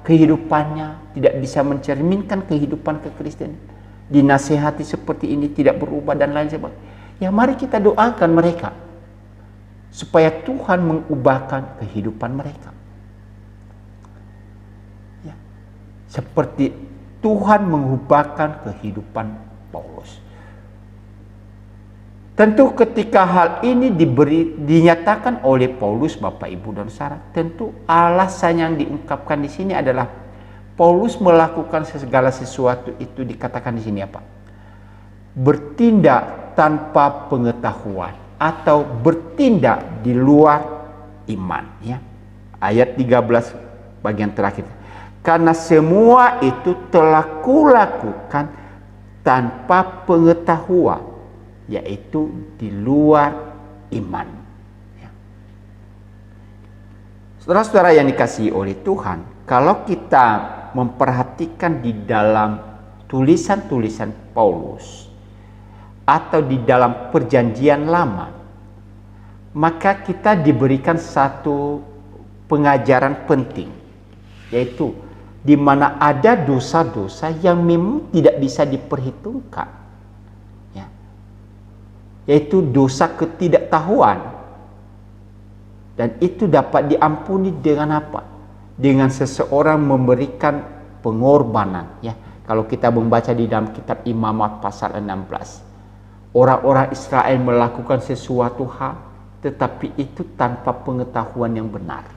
kehidupannya tidak bisa mencerminkan kehidupan kekristenan, dinasehati seperti ini tidak berubah dan lain sebagainya. Ya, mari kita doakan mereka supaya Tuhan mengubahkan kehidupan mereka. Ya, seperti Tuhan mengubahkan kehidupan Paulus. Tentu ketika hal ini dinyatakan oleh Paulus, Bapak Ibu dan Saudara, tentu alasan yang diungkapkan di sini adalah Paulus melakukan segala sesuatu itu dikatakan di sini apa? Bertindak tanpa pengetahuan atau bertindak di luar iman, ya. Ayat 13 bagian terakhir. Karena semua itu telah kulakukan tanpa pengetahuan, yaitu di luar iman. Ya. Saudara-saudara yang dikasihi oleh Tuhan, kalau kita memperhatikan di dalam tulisan-tulisan Paulus atau di dalam perjanjian lama, maka kita diberikan satu pengajaran penting, yaitu di mana ada dosa-dosa yang memang tidak bisa diperhitungkan, ya, yaitu dosa ketidaktahuan. Dan itu dapat diampuni dengan apa? Dengan seseorang memberikan pengorbanan. Ya, kalau kita membaca di dalam kitab Imamat pasal 16, orang-orang Israel melakukan sesuatu hal, tetapi itu tanpa pengetahuan yang benar.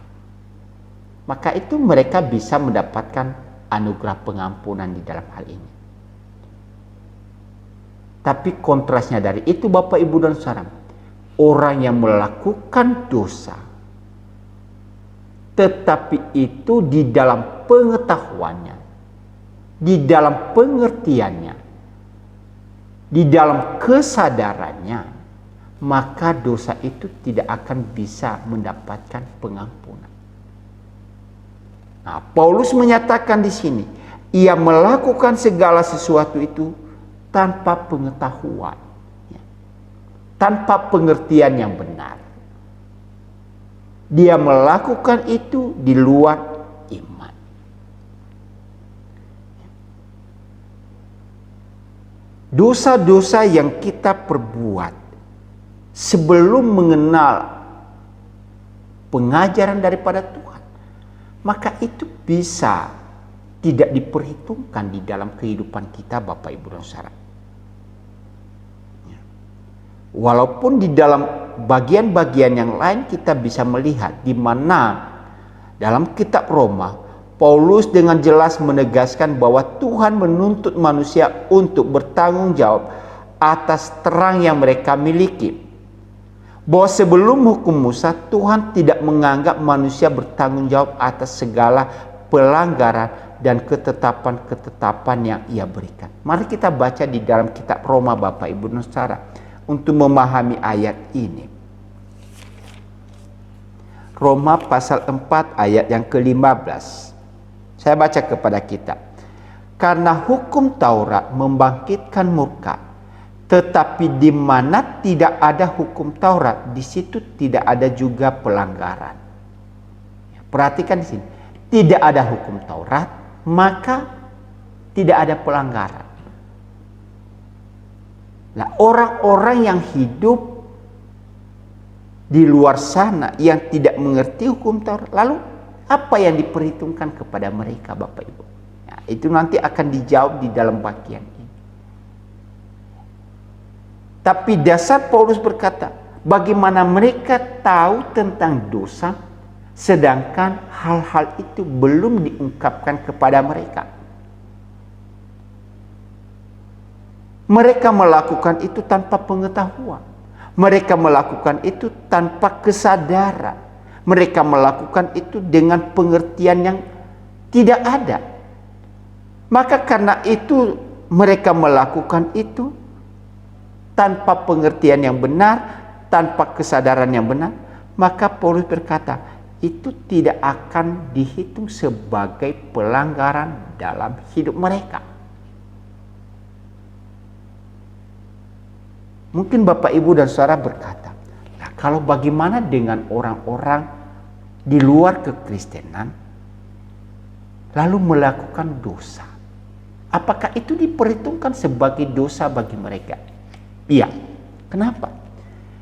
Maka itu mereka bisa mendapatkan anugerah pengampunan di dalam hal ini. Tapi kontrasnya dari itu, Bapak, Ibu, dan Saudara, orang yang melakukan dosa tetapi itu di dalam pengetahuannya, di dalam pengertiannya, di dalam kesadarannya, maka dosa itu tidak akan bisa mendapatkan pengampunan. Nah, Paulus menyatakan di sini, ia melakukan segala sesuatu itu tanpa pengetahuan, tanpa pengertian yang benar. Dia melakukan itu di luar iman. Dosa-dosa yang kita perbuat sebelum mengenal pengajaran daripada Tuhan, maka itu bisa tidak diperhitungkan di dalam kehidupan kita, Bapak, Ibu, dan Saudara. Walaupun di dalam bagian-bagian yang lain kita bisa melihat di mana dalam kitab Roma, Paulus dengan jelas menegaskan bahwa Tuhan menuntut manusia untuk bertanggung jawab atas terang yang mereka miliki. Bahwa sebelum hukum Musa, Tuhan tidak menganggap manusia bertanggung jawab atas segala pelanggaran dan ketetapan-ketetapan yang ia berikan. Mari kita baca di dalam kitab Roma, Bapak, Ibu, dan Saudara, untuk memahami ayat ini. Roma pasal 4 ayat yang ke-15. Saya baca kepada kita. Karena hukum Taurat membangkitkan murka, tetapi di mana tidak ada hukum Taurat, di situ tidak ada juga pelanggaran. Perhatikan di sini. Tidak ada hukum Taurat, maka tidak ada pelanggaran. Nah, orang-orang yang hidup di luar sana yang tidak mengerti hukum Taurat, lalu apa yang diperhitungkan kepada mereka, Bapak, Ibu? Nah, itu nanti akan dijawab di dalam bagian ini. Tapi dasar Paulus berkata, bagaimana mereka tahu tentang dosa, sedangkan hal-hal itu belum diungkapkan kepada mereka. Mereka melakukan itu tanpa pengetahuan. Mereka melakukan itu tanpa kesadaran. Mereka melakukan itu dengan pengertian yang tidak ada. Maka karena itu mereka melakukan itu tanpa pengertian yang benar, tanpa kesadaran yang benar. Maka Paulus berkata, itu tidak akan dihitung sebagai pelanggaran dalam hidup mereka. Mungkin Bapak, Ibu, dan Saudara berkata, nah, kalau bagaimana dengan orang-orang di luar kekristenan lalu melakukan dosa? Apakah itu diperhitungkan sebagai dosa bagi mereka? Iya. Kenapa?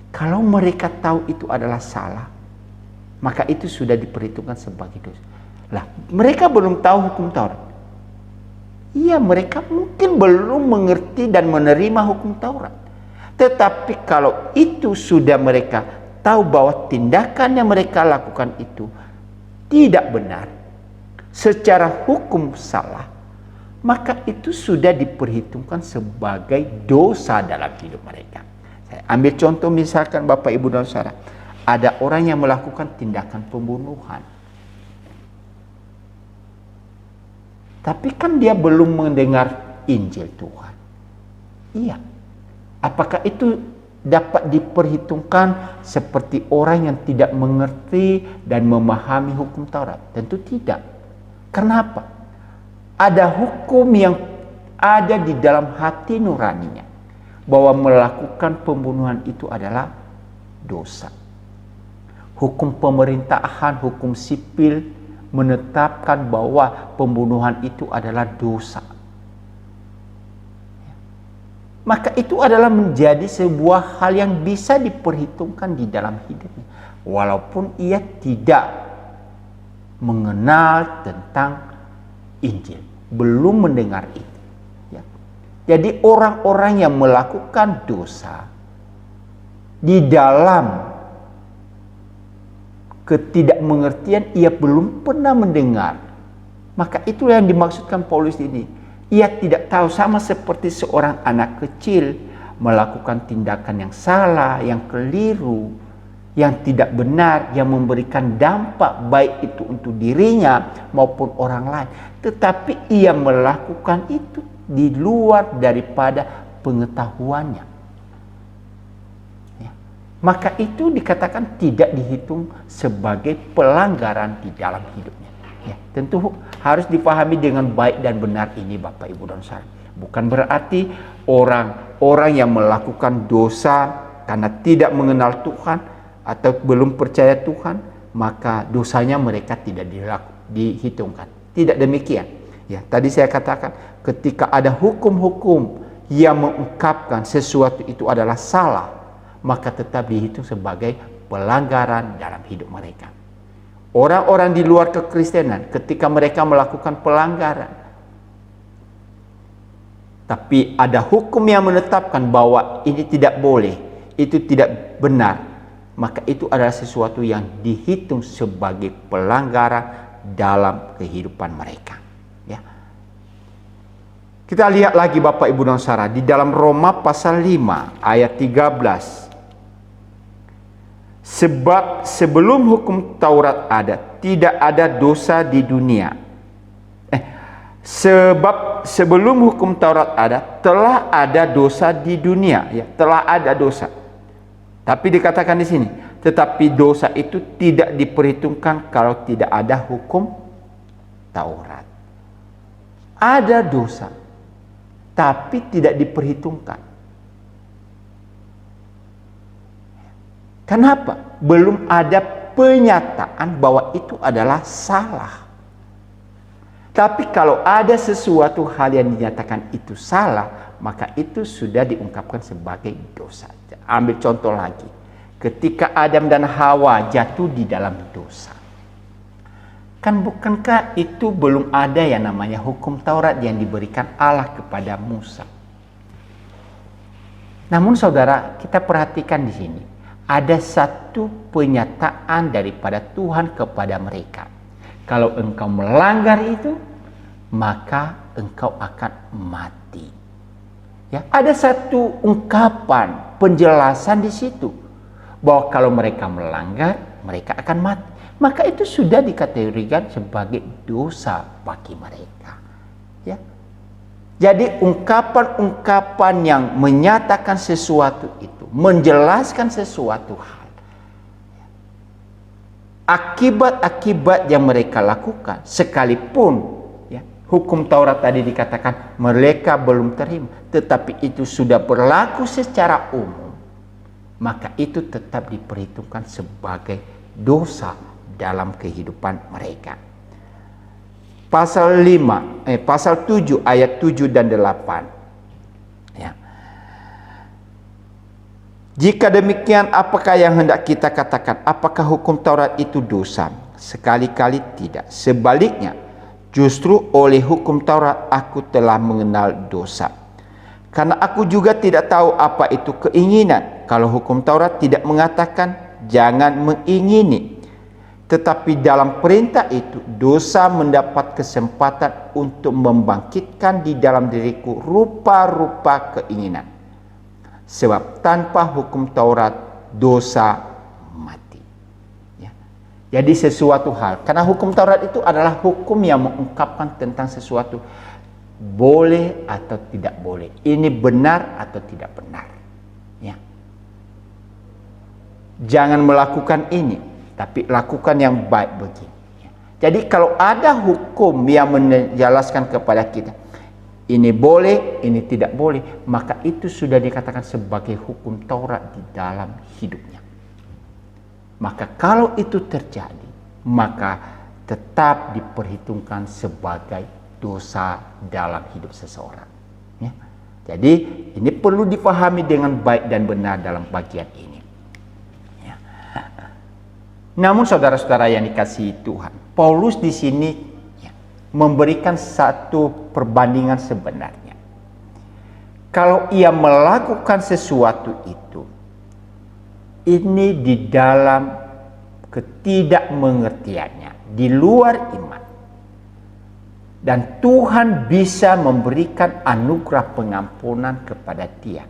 Kalau mereka tahu itu adalah salah, maka itu sudah diperhitungkan sebagai dosa. Lah, mereka belum tahu hukum Taurat. Iya, mereka mungkin belum mengerti dan menerima hukum Taurat. Tetapi kalau itu sudah mereka tahu bahwa tindakan yang mereka lakukan itu tidak benar, secara hukum salah, maka itu sudah diperhitungkan sebagai dosa dalam hidup mereka. Saya ambil contoh, misalkan Bapak, Ibu, dan Saudara, ada orang yang melakukan tindakan pembunuhan, tapi kan dia belum mendengar Injil Tuhan. Iya. Apakah itu dapat diperhitungkan seperti orang yang tidak mengerti dan memahami hukum Taurat? Tentu tidak. Kenapa? Ada hukum yang ada di dalam hati nuraninya, bahwa melakukan pembunuhan itu adalah dosa. Hukum pemerintahan, hukum sipil menetapkan bahwa pembunuhan itu adalah dosa. Maka itu adalah menjadi sebuah hal yang bisa diperhitungkan di dalam hidupnya, walaupun ia tidak mengenal tentang Injil, belum mendengar itu. Ya. Jadi orang-orang yang melakukan dosa di dalam ketidakmengertian, ia belum pernah mendengar. Maka itulah yang dimaksudkan Paulus ini. Ia tidak tahu, sama seperti seorang anak kecil melakukan tindakan yang salah, yang keliru, yang tidak benar, yang memberikan dampak baik itu untuk dirinya maupun orang lain. Tetapi ia melakukan itu di luar daripada pengetahuannya. Ya. Maka itu dikatakan tidak dihitung sebagai pelanggaran di dalam hidupnya. Ya, tentu harus dipahami dengan baik dan benar ini, Bapak Ibu dan Saudara. Bukan berarti orang-orang yang melakukan dosa karena tidak mengenal Tuhan atau belum percaya Tuhan, maka dosanya mereka tidak dihitungkan. Tidak demikian. Ya, tadi saya katakan ketika ada hukum-hukum yang mengungkapkan sesuatu itu adalah salah, maka tetap dihitung sebagai pelanggaran dalam hidup mereka. Orang-orang di luar kekristenan ketika mereka melakukan pelanggaran, tapi ada hukum yang menetapkan bahwa ini tidak boleh, itu tidak benar, maka itu adalah sesuatu yang dihitung sebagai pelanggaran dalam kehidupan mereka. Ya. Kita lihat lagi Bapak Ibu dan Saudara di dalam Roma pasal 5 ayat 13. Sebab sebelum hukum Taurat ada, tidak ada dosa di dunia. Sebab sebelum hukum Taurat ada, telah ada dosa di dunia. Ya, telah ada dosa. Tapi dikatakan di sini, tetapi dosa itu tidak diperhitungkan kalau tidak ada hukum Taurat. Ada dosa, tapi tidak diperhitungkan. Kenapa? Belum ada penyataan bahwa itu adalah salah. Tapi kalau ada sesuatu hal yang dinyatakan itu salah, maka itu sudah diungkapkan sebagai dosa. Ambil contoh lagi. Ketika Adam dan Hawa jatuh di dalam dosa. Kan bukankah itu belum ada yang namanya hukum Taurat yang diberikan Allah kepada Musa. Namun saudara, kita perhatikan di sini. Ada satu penyataan daripada Tuhan kepada mereka. Kalau engkau melanggar itu, maka engkau akan mati. Ya, ada satu ungkapan, penjelasan di situ bahwa kalau mereka melanggar, mereka akan mati. Maka itu sudah dikategorikan sebagai dosa bagi mereka. Ya. Jadi ungkapan-ungkapan yang menyatakan sesuatu itu, menjelaskan sesuatu hal, akibat-akibat yang mereka lakukan, sekalipun ya, hukum Taurat tadi dikatakan mereka belum terima, tetapi itu sudah berlaku secara umum, maka itu tetap diperhitungkan sebagai dosa dalam kehidupan mereka. Pasal 7 ayat 7 dan 8. Ya. Jika demikian, apakah yang hendak kita katakan? Apakah hukum Taurat itu dosa? Sekali-kali tidak. Sebaliknya, justru oleh hukum Taurat aku telah mengenal dosa. Karena aku juga tidak tahu apa itu keinginan. Kalau hukum Taurat tidak mengatakan jangan mengingini. Tetapi dalam perintah itu, dosa mendapat kesempatan untuk membangkitkan di dalam diriku rupa-rupa keinginan. Sebab tanpa hukum Taurat, dosa mati. Ya. Jadi sesuatu hal, karena hukum Taurat itu adalah hukum yang mengungkapkan tentang sesuatu boleh atau tidak boleh. Ini benar atau tidak benar. Ya. jangan melakukan ini, tapi lakukan yang baik begini. Jadi kalau ada hukum yang menjelaskan kepada kita, ini boleh, ini tidak boleh, maka itu sudah dikatakan sebagai hukum Taurat di dalam hidupnya. Maka kalau itu terjadi, maka tetap diperhitungkan sebagai dosa dalam hidup seseorang. Ya. Jadi ini perlu dipahami dengan baik dan benar dalam bagian ini. Ya. Namun saudara-saudara yang dikasihi Tuhan, Paulus di sini memberikan satu perbandingan sebenarnya. Kalau ia melakukan sesuatu itu, ini di dalam ketidakmengertiannya, di luar iman. Dan Tuhan bisa memberikan anugerah pengampunan kepada dia.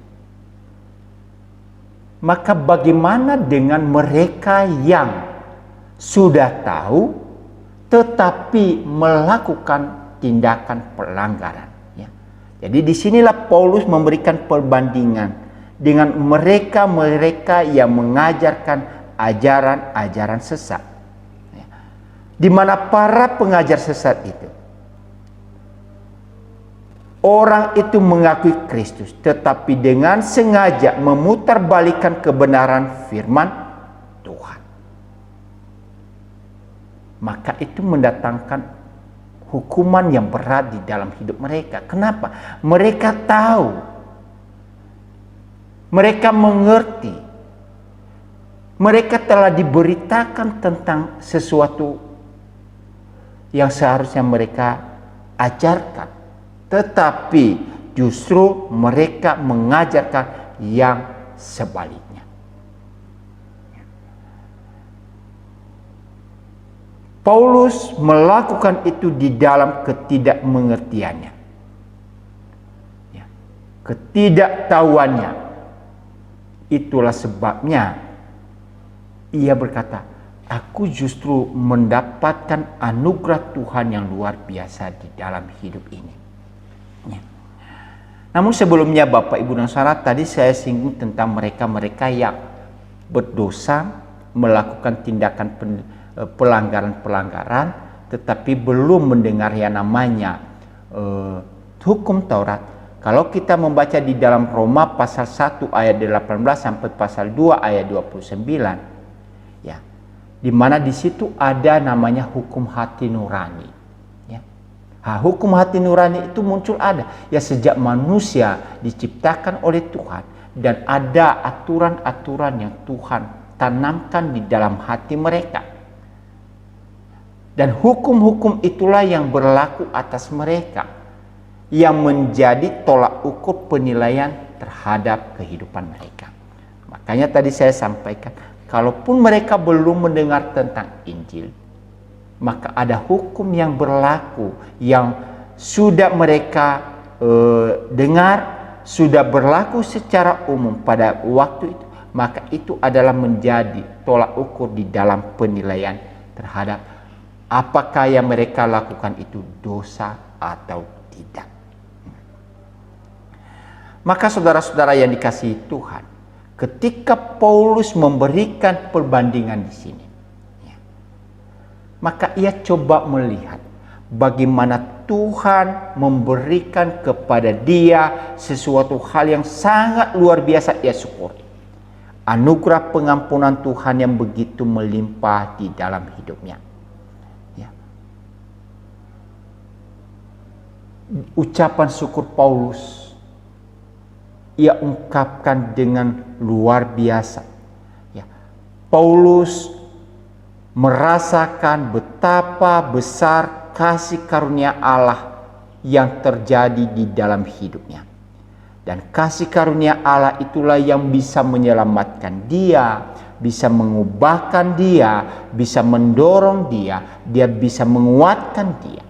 Maka bagaimana dengan mereka yang sudah tahu tetapi melakukan tindakan pelanggaran? Ya. Jadi disinilah Paulus memberikan perbandingan dengan mereka-mereka yang mengajarkan ajaran-ajaran sesat. Ya. Di mana para pengajar sesat itu, orang itu mengakui Kristus, tetapi dengan sengaja memutarbalikkan kebenaran firman Tuhan. Maka itu mendatangkan hukuman yang berat di dalam hidup mereka. Kenapa? Mereka tahu, mereka mengerti, mereka telah diberitakan tentang sesuatu yang seharusnya mereka ajarkan, tetapi justru mereka mengajarkan yang sebaliknya. Paulus melakukan itu di dalam ketidakmengertiannya, ya, ketidaktahuannya. Itulah sebabnya ia berkata, aku justru mendapatkan anugerah Tuhan yang luar biasa di dalam hidup ini. Ya. Namun sebelumnya Bapak Ibu dan Saudara, tadi saya singgung tentang mereka-mereka yang berdosa, melakukan tindakan pelanggaran-pelanggaran, tetapi belum mendengar yang namanya hukum Taurat. Kalau kita membaca di dalam Roma pasal 1 ayat 18 sampai pasal 2 ayat 29, ya, di mana di situ ada namanya hukum hati nurani. Ya. Hukum hati nurani itu muncul ada ya sejak manusia diciptakan oleh Tuhan, dan ada aturan-aturan yang Tuhan tanamkan di dalam hati mereka. Dan hukum-hukum itulah yang berlaku atas mereka, yang menjadi tolak ukur penilaian terhadap kehidupan mereka. Makanya tadi saya sampaikan, kalaupun mereka belum mendengar tentang Injil, maka ada hukum yang berlaku, yang sudah mereka dengar, sudah berlaku secara umum pada waktu itu. Maka itu adalah menjadi tolak ukur di dalam penilaian terhadap apakah yang mereka lakukan itu dosa atau tidak. Maka saudara-saudara yang dikasihi Tuhan, ketika Paulus memberikan perbandingan di sini, ya, maka ia coba melihat bagaimana Tuhan memberikan kepada dia sesuatu hal yang sangat luar biasa ia syukuri. Anugerah pengampunan Tuhan yang begitu melimpah di dalam hidupnya. Ucapan syukur Paulus ia ungkapkan dengan luar biasa. Ya, Paulus merasakan betapa besar kasih karunia Allah yang terjadi di dalam hidupnya. Dan kasih karunia Allah itulah yang bisa menyelamatkan dia, bisa mengubahkan dia, bisa mendorong dia, dia bisa menguatkan dia.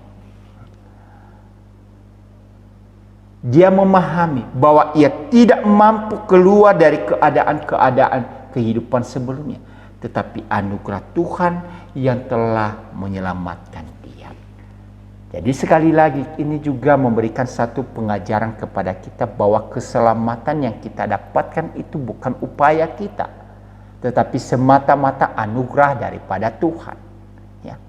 Dia memahami bahwa ia tidak mampu keluar dari keadaan-keadaan kehidupan sebelumnya, tetapi anugerah Tuhan yang telah menyelamatkan dia. Jadi sekali lagi ini juga memberikan satu pengajaran kepada kita bahwa keselamatan yang kita dapatkan itu bukan upaya kita, tetapi semata-mata anugerah daripada Tuhan. Ya.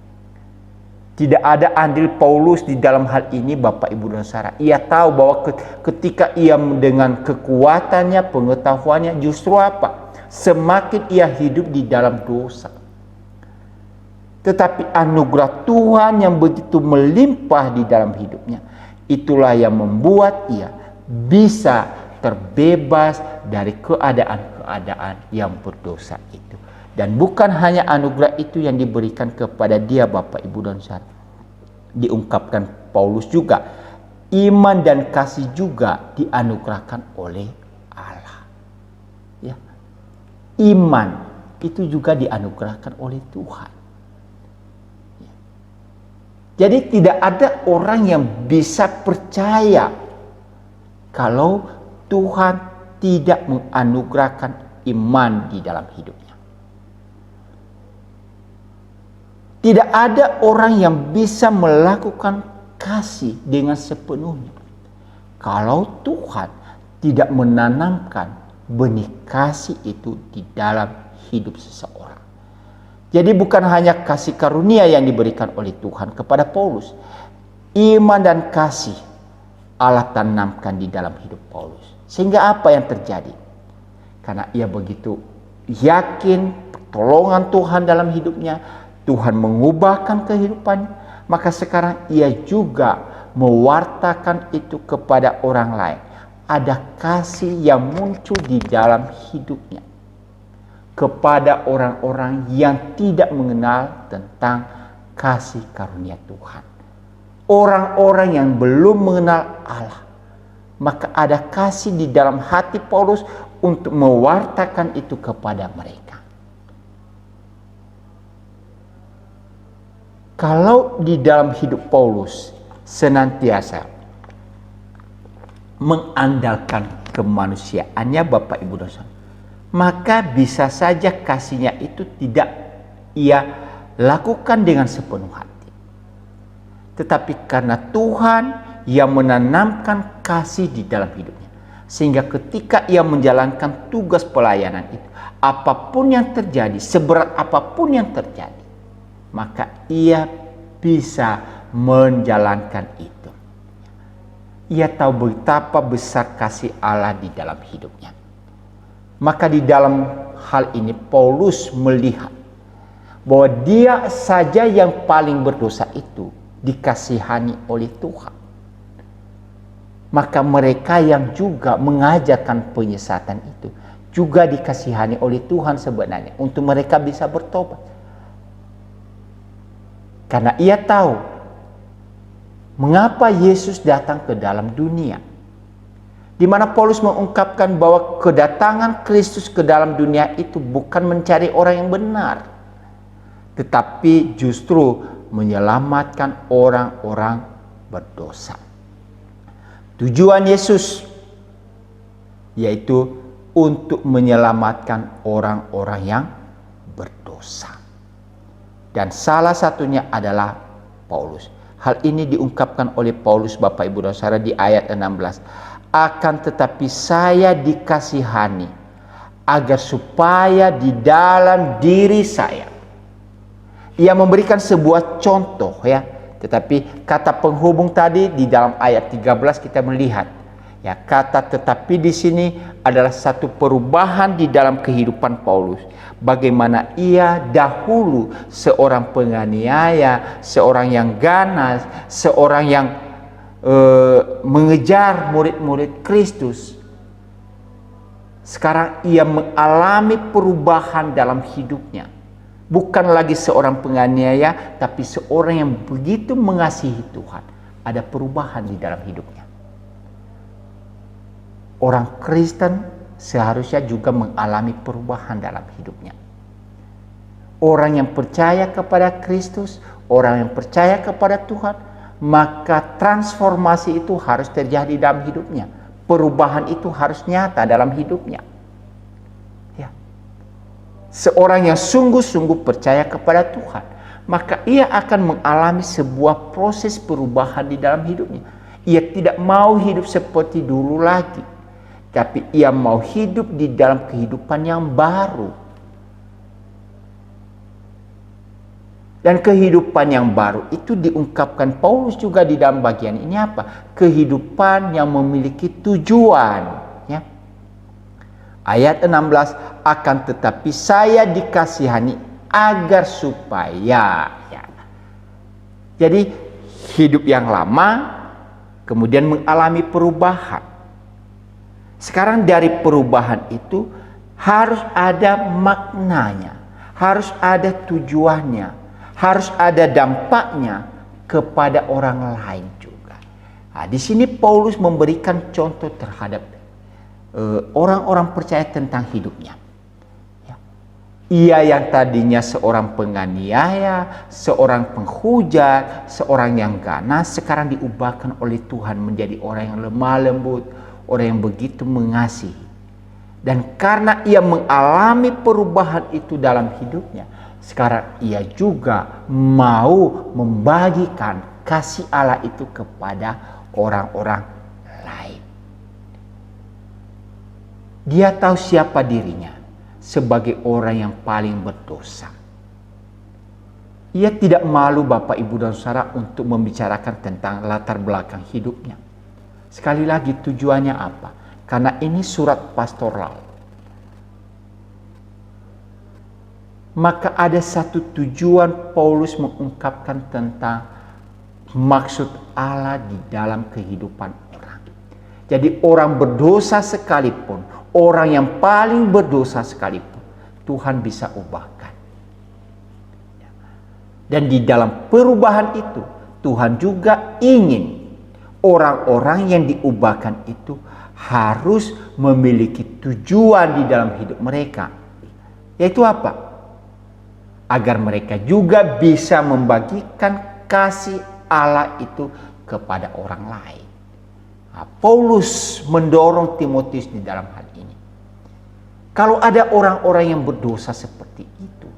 Tidak ada andil Paulus di dalam hal ini, Bapak Ibu dan Saudara. Ia tahu bahwa ketika ia dengan kekuatannya, pengetahuannya, justru apa? Semakin ia hidup di dalam dosa. Tetapi anugerah Tuhan yang begitu melimpah di dalam hidupnya, itulah yang membuat ia bisa terbebas dari keadaan-keadaan yang berdosa itu. Dan bukan hanya anugerah itu yang diberikan kepada dia, Bapak Ibu dan Saudara. Diungkapkan Paulus juga, iman dan kasih juga dianugerahkan oleh Allah. Ya. Iman itu juga dianugerahkan oleh Tuhan. Jadi tidak ada orang yang bisa percaya kalau Tuhan tidak menganugerahkan iman di dalam hidupnya. Tidak ada orang yang bisa melakukan kasih dengan sepenuhnya kalau Tuhan tidak menanamkan benih kasih itu di dalam hidup seseorang. Jadi bukan hanya kasih karunia yang diberikan oleh Tuhan kepada Paulus. Iman dan kasih Allah tanamkan di dalam hidup Paulus. Sehingga apa yang terjadi? Karena ia begitu yakin pertolongan Tuhan dalam hidupnya, Tuhan mengubahkan kehidupannya, maka sekarang ia juga mewartakan itu kepada orang lain. Ada kasih yang muncul di dalam hidupnya kepada orang-orang yang tidak mengenal tentang kasih karunia Tuhan. Orang-orang yang belum mengenal Allah. Maka ada kasih di dalam hati Paulus untuk mewartakan itu kepada mereka. Kalau di dalam hidup Paulus senantiasa mengandalkan kemanusiaannya, Bapak Ibu dan Saudara, maka bisa saja kasihnya itu tidak ia lakukan dengan sepenuh hati. Tetapi karena Tuhan yang menanamkan kasih di dalam hidupnya, sehingga ketika ia menjalankan tugas pelayanan itu, apapun yang terjadi, seberat apapun yang terjadi, maka ia bisa menjalankan itu. Ia tahu betapa besar kasih Allah di dalam hidupnya. Maka di dalam hal ini Paulus melihat bahwa dia saja yang paling berdosa itu dikasihani oleh Tuhan. Maka mereka yang juga mengajarkan penyesatan itu juga dikasihani oleh Tuhan sebenarnya untuk mereka bisa bertobat. Karena ia tahu mengapa Yesus datang ke dalam dunia. Di mana Paulus mengungkapkan bahwa kedatangan Kristus ke dalam dunia itu bukan mencari orang yang benar, tetapi justru menyelamatkan orang-orang berdosa. Tujuan Yesus yaitu untuk menyelamatkan orang-orang yang berdosa. Dan salah satunya adalah Paulus. Hal ini diungkapkan oleh Paulus, Bapak Ibu dan Saudara, di ayat 16. Akan tetapi saya dikasihani agar supaya di dalam diri saya. Ia memberikan sebuah contoh ya. Tetapi kata penghubung tadi di dalam ayat 13 kita melihat ya, kata tetapi di sini adalah satu perubahan di dalam kehidupan Paulus. Bagaimana ia dahulu seorang penganiaya, seorang yang ganas, seorang yang mengejar murid-murid Kristus. Sekarang ia mengalami perubahan dalam hidupnya. Bukan lagi seorang penganiaya, tapi seorang yang begitu mengasihi Tuhan. Ada perubahan di dalam hidupnya. Orang Kristen seharusnya juga mengalami perubahan dalam hidupnya. Orang yang percaya kepada Kristus, orang yang percaya kepada Tuhan, maka transformasi itu harus terjadi dalam hidupnya. Perubahan itu harus nyata dalam hidupnya. Ya. Seorang yang sungguh-sungguh percaya kepada Tuhan, maka ia akan mengalami sebuah proses perubahan di dalam hidupnya. Ia tidak mau hidup seperti dulu lagi, tapi ia mau hidup di dalam kehidupan yang baru. Dan kehidupan yang baru itu diungkapkan Paulus juga di dalam bagian ini apa? Kehidupan yang memiliki tujuan. Ya. Ayat 16, akan tetapi saya dikasihani agar supaya. Ya. Jadi hidup yang lama kemudian mengalami perubahan. Sekarang dari perubahan itu harus ada maknanya, harus ada tujuannya, harus ada dampaknya kepada orang lain juga. Nah, di sini Paulus memberikan contoh terhadap orang-orang percaya tentang hidupnya. Ya. Ia yang tadinya seorang penganiaya, seorang penghujat, seorang yang ganas, sekarang diubahkan oleh Tuhan menjadi orang yang lemah lembut, orang yang begitu mengasihi. Dan karena ia mengalami perubahan itu dalam hidupnya, sekarang ia juga mau membagikan kasih Allah itu kepada orang-orang lain. Dia tahu siapa dirinya sebagai orang yang paling berdosa. Ia tidak malu Bapak Ibu dan Saudara untuk membicarakan tentang latar belakang hidupnya. Sekali lagi tujuannya apa? Karena ini surat pastoral. Maka ada satu tujuan Paulus mengungkapkan tentang maksud Allah di dalam kehidupan orang. Jadi orang berdosa sekalipun, orang yang paling berdosa sekalipun, Tuhan bisa ubahkan. Dan di dalam perubahan itu, Tuhan juga ingin orang-orang yang diubahkan itu harus memiliki tujuan di dalam hidup mereka. Yaitu apa? Agar mereka juga bisa membagikan kasih Allah itu kepada orang lain. Nah, Paulus mendorong Timotius di dalam hal ini. Kalau ada orang-orang yang berdosa seperti itu,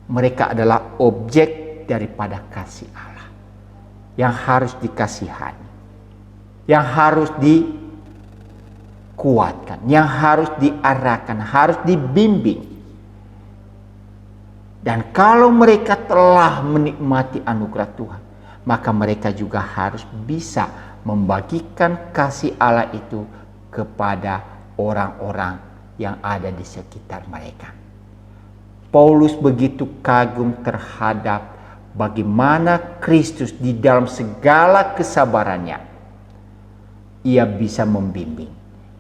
mereka adalah objek daripada kasih Allah yang harus dikasihani, yang harus dikuatkan, yang harus diarahkan, harus dibimbing. Dan kalau mereka telah menikmati anugerah Tuhan, maka mereka juga harus bisa membagikan kasih Allah itu kepada orang-orang yang ada di sekitar mereka. Paulus begitu kagum terhadap bagaimana Kristus di dalam segala kesabarannya, ia bisa membimbing,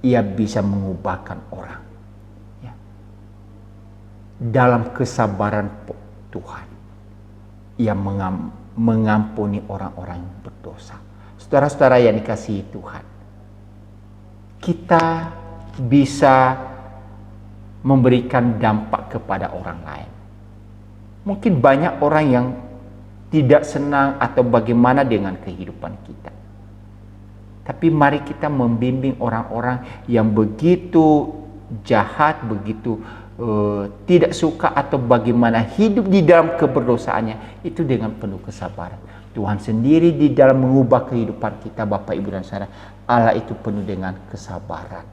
ia bisa mengubahkan orang. Ya. Dalam kesabaran Tuhan, ia mengampuni orang-orang yang berdosa. Saudara-saudara yang dikasihi Tuhan, kita bisa memberikan dampak kepada orang lain. Mungkin banyak orang yang tidak senang atau bagaimana dengan kehidupan kita. Tapi mari kita membimbing orang-orang yang begitu jahat, begitu tidak suka atau bagaimana hidup di dalam keberdosaannya, itu dengan penuh kesabaran. Tuhan sendiri di dalam mengubah kehidupan kita, Bapak Ibu dan Saudara, Allah itu penuh dengan kesabaran.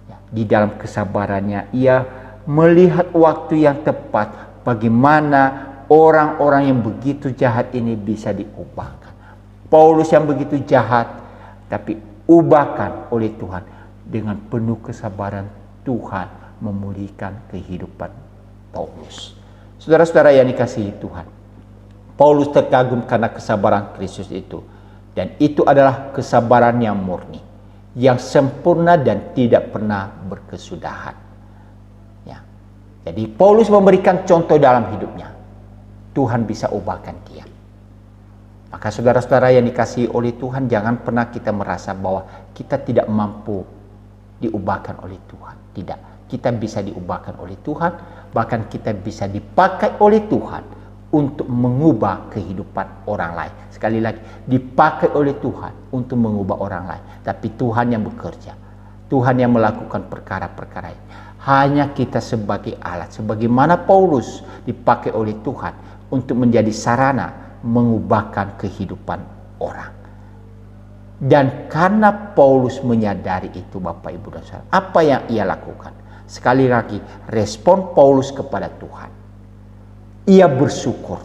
Ya, di dalam kesabarannya ia melihat waktu yang tepat bagaimana orang-orang yang begitu jahat ini bisa diubahkan. Paulus yang begitu jahat, tapi ubahkan oleh Tuhan. Dengan penuh kesabaran Tuhan memulihkan kehidupan Paulus. Saudara-saudara yang dikasihi Tuhan, Paulus terkagum karena kesabaran Kristus itu. Dan itu adalah kesabaran yang murni, yang sempurna dan tidak pernah berkesudahan. Ya. Jadi Paulus memberikan contoh dalam hidupnya. Tuhan bisa ubahkan dia. Maka saudara-saudara yang dikasihi oleh Tuhan, jangan pernah kita merasa bahwa kita tidak mampu diubahkan oleh Tuhan. Tidak, kita bisa diubahkan oleh Tuhan, bahkan kita bisa dipakai oleh Tuhan untuk mengubah kehidupan orang lain. Sekali lagi, dipakai oleh Tuhan untuk mengubah orang lain. Tapi Tuhan yang bekerja, Tuhan yang melakukan perkara-perkara ini. Hanya kita sebagai alat, sebagaimana Paulus dipakai oleh Tuhan untuk menjadi sarana mengubahkan kehidupan orang. Dan karena Paulus menyadari itu, Bapak Ibu dan Saudara, apa yang ia lakukan? Sekali lagi, respon Paulus kepada Tuhan. ia bersyukur,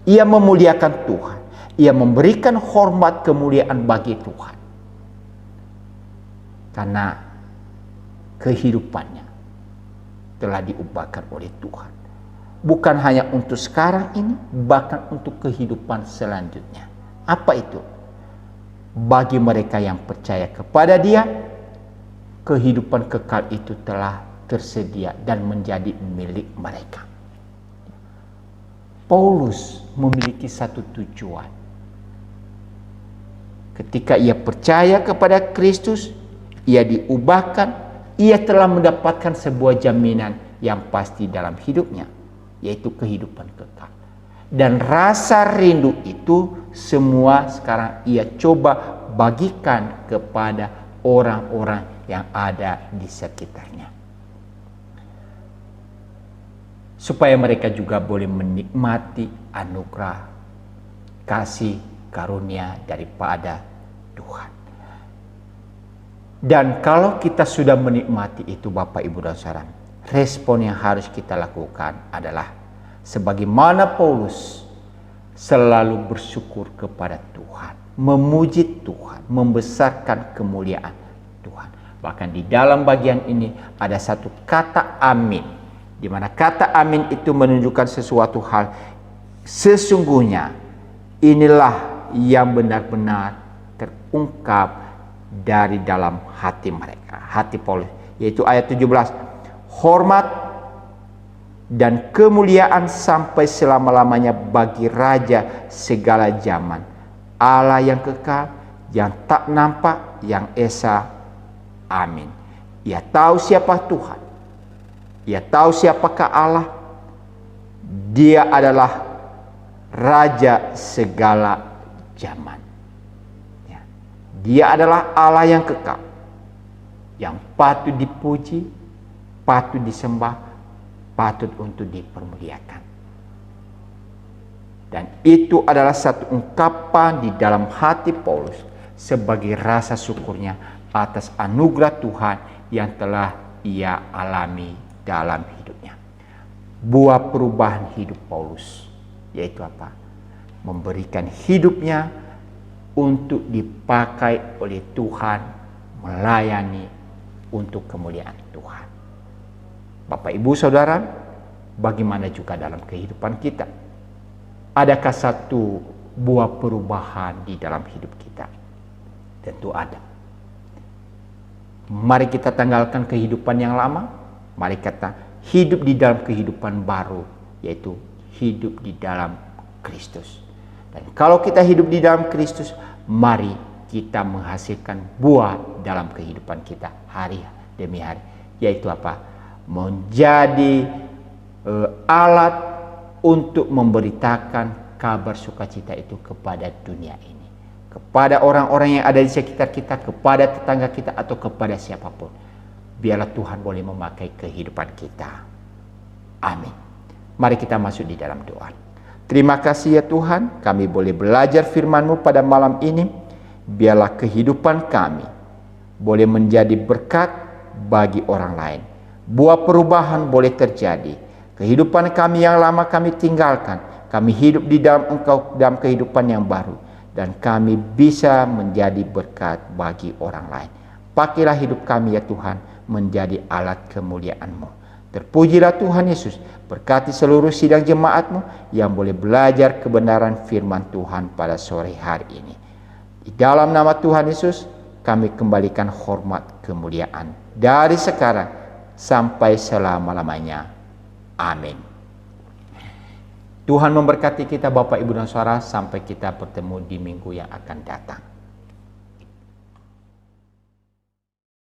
ia memuliakan Tuhan, ia memberikan hormat kemuliaan bagi Tuhan. Karena kehidupannya telah diubahkan oleh Tuhan. Bukan hanya untuk sekarang ini, bahkan untuk kehidupan selanjutnya. Apa itu? Bagi mereka yang percaya kepada Dia, kehidupan kekal itu telah tersedia dan menjadi milik mereka. Paulus memiliki satu tujuan. Ketika ia percaya kepada Kristus, ia diubahkan, ia telah mendapatkan sebuah jaminan yang pasti dalam hidupnya, yaitu kehidupan kekal. Dan rasa rindu itu semua sekarang ia coba bagikan kepada orang-orang yang ada di sekitarnya, supaya mereka juga boleh menikmati anugerah kasih karunia daripada Tuhan. Dan kalau kita sudah menikmati itu, Bapak, Ibu, dan Saudara, respon yang harus kita lakukan adalah sebagaimana Paulus selalu bersyukur kepada Tuhan, memuji Tuhan, membesarkan kemuliaan Tuhan. Bahkan di dalam bagian ini ada satu kata amin, di mana kata amin itu menunjukkan sesuatu hal sesungguhnya inilah yang benar-benar terungkap dari dalam hati mereka, hati Paulus, yaitu ayat 17, hormat dan kemuliaan sampai selama-lamanya bagi Raja segala zaman, Allah yang kekal, yang tak nampak, yang esa. Amin. Ia tahu siapa Tuhan, ia tahu siapakah Allah. Dia adalah Raja segala zaman. Dia adalah Allah yang kekal, yang patut dipuji, patut disembah, patut untuk dipermuliakan. Dan itu adalah satu ungkapan di dalam hati Paulus sebagai rasa syukurnya atas anugerah Tuhan yang telah ia alami dalam hidupnya. Buah perubahan hidup Paulus, yaitu apa? Memberikan hidupnya untuk dipakai oleh Tuhan, melayani untuk kemuliaan Tuhan. Bapak, Ibu, Saudara, bagaimana juga dalam kehidupan kita? Adakah satu buah perubahan di dalam hidup kita? Tentu ada. Mari kita tanggalkan kehidupan yang lama. Mari kita hidup di dalam kehidupan baru, yaitu hidup di dalam Kristus. Dan kalau kita hidup di dalam Kristus, mari kita menghasilkan buah dalam kehidupan kita hari demi hari. Yaitu apa? Menjadi alat untuk memberitakan kabar sukacita itu kepada dunia ini, kepada orang-orang yang ada di sekitar kita, kepada tetangga kita, atau kepada siapapun. Biarlah Tuhan boleh memakai kehidupan kita. Amin. Mari kita masuk di dalam doa. Terima kasih ya Tuhan, kami boleh belajar firman-Mu pada malam ini. Biarlah kehidupan kami boleh menjadi berkat bagi orang lain. Buah perubahan boleh terjadi. Kehidupan kami yang lama kami tinggalkan. Kami hidup di dalam Engkau, dalam kehidupan yang baru. Dan kami bisa menjadi berkat bagi orang lain. Pakailah hidup kami ya Tuhan menjadi alat kemuliaan-Mu. Terpujilah Tuhan Yesus, berkati seluruh sidang jemaat-Mu yang boleh belajar kebenaran firman Tuhan pada sore hari ini. Di dalam nama Tuhan Yesus, kami kembalikan hormat kemuliaan dari sekarang sampai selama-lamanya. Amin. Tuhan memberkati kita Bapak, Ibu, dan Saudara sampai kita bertemu di minggu yang akan datang.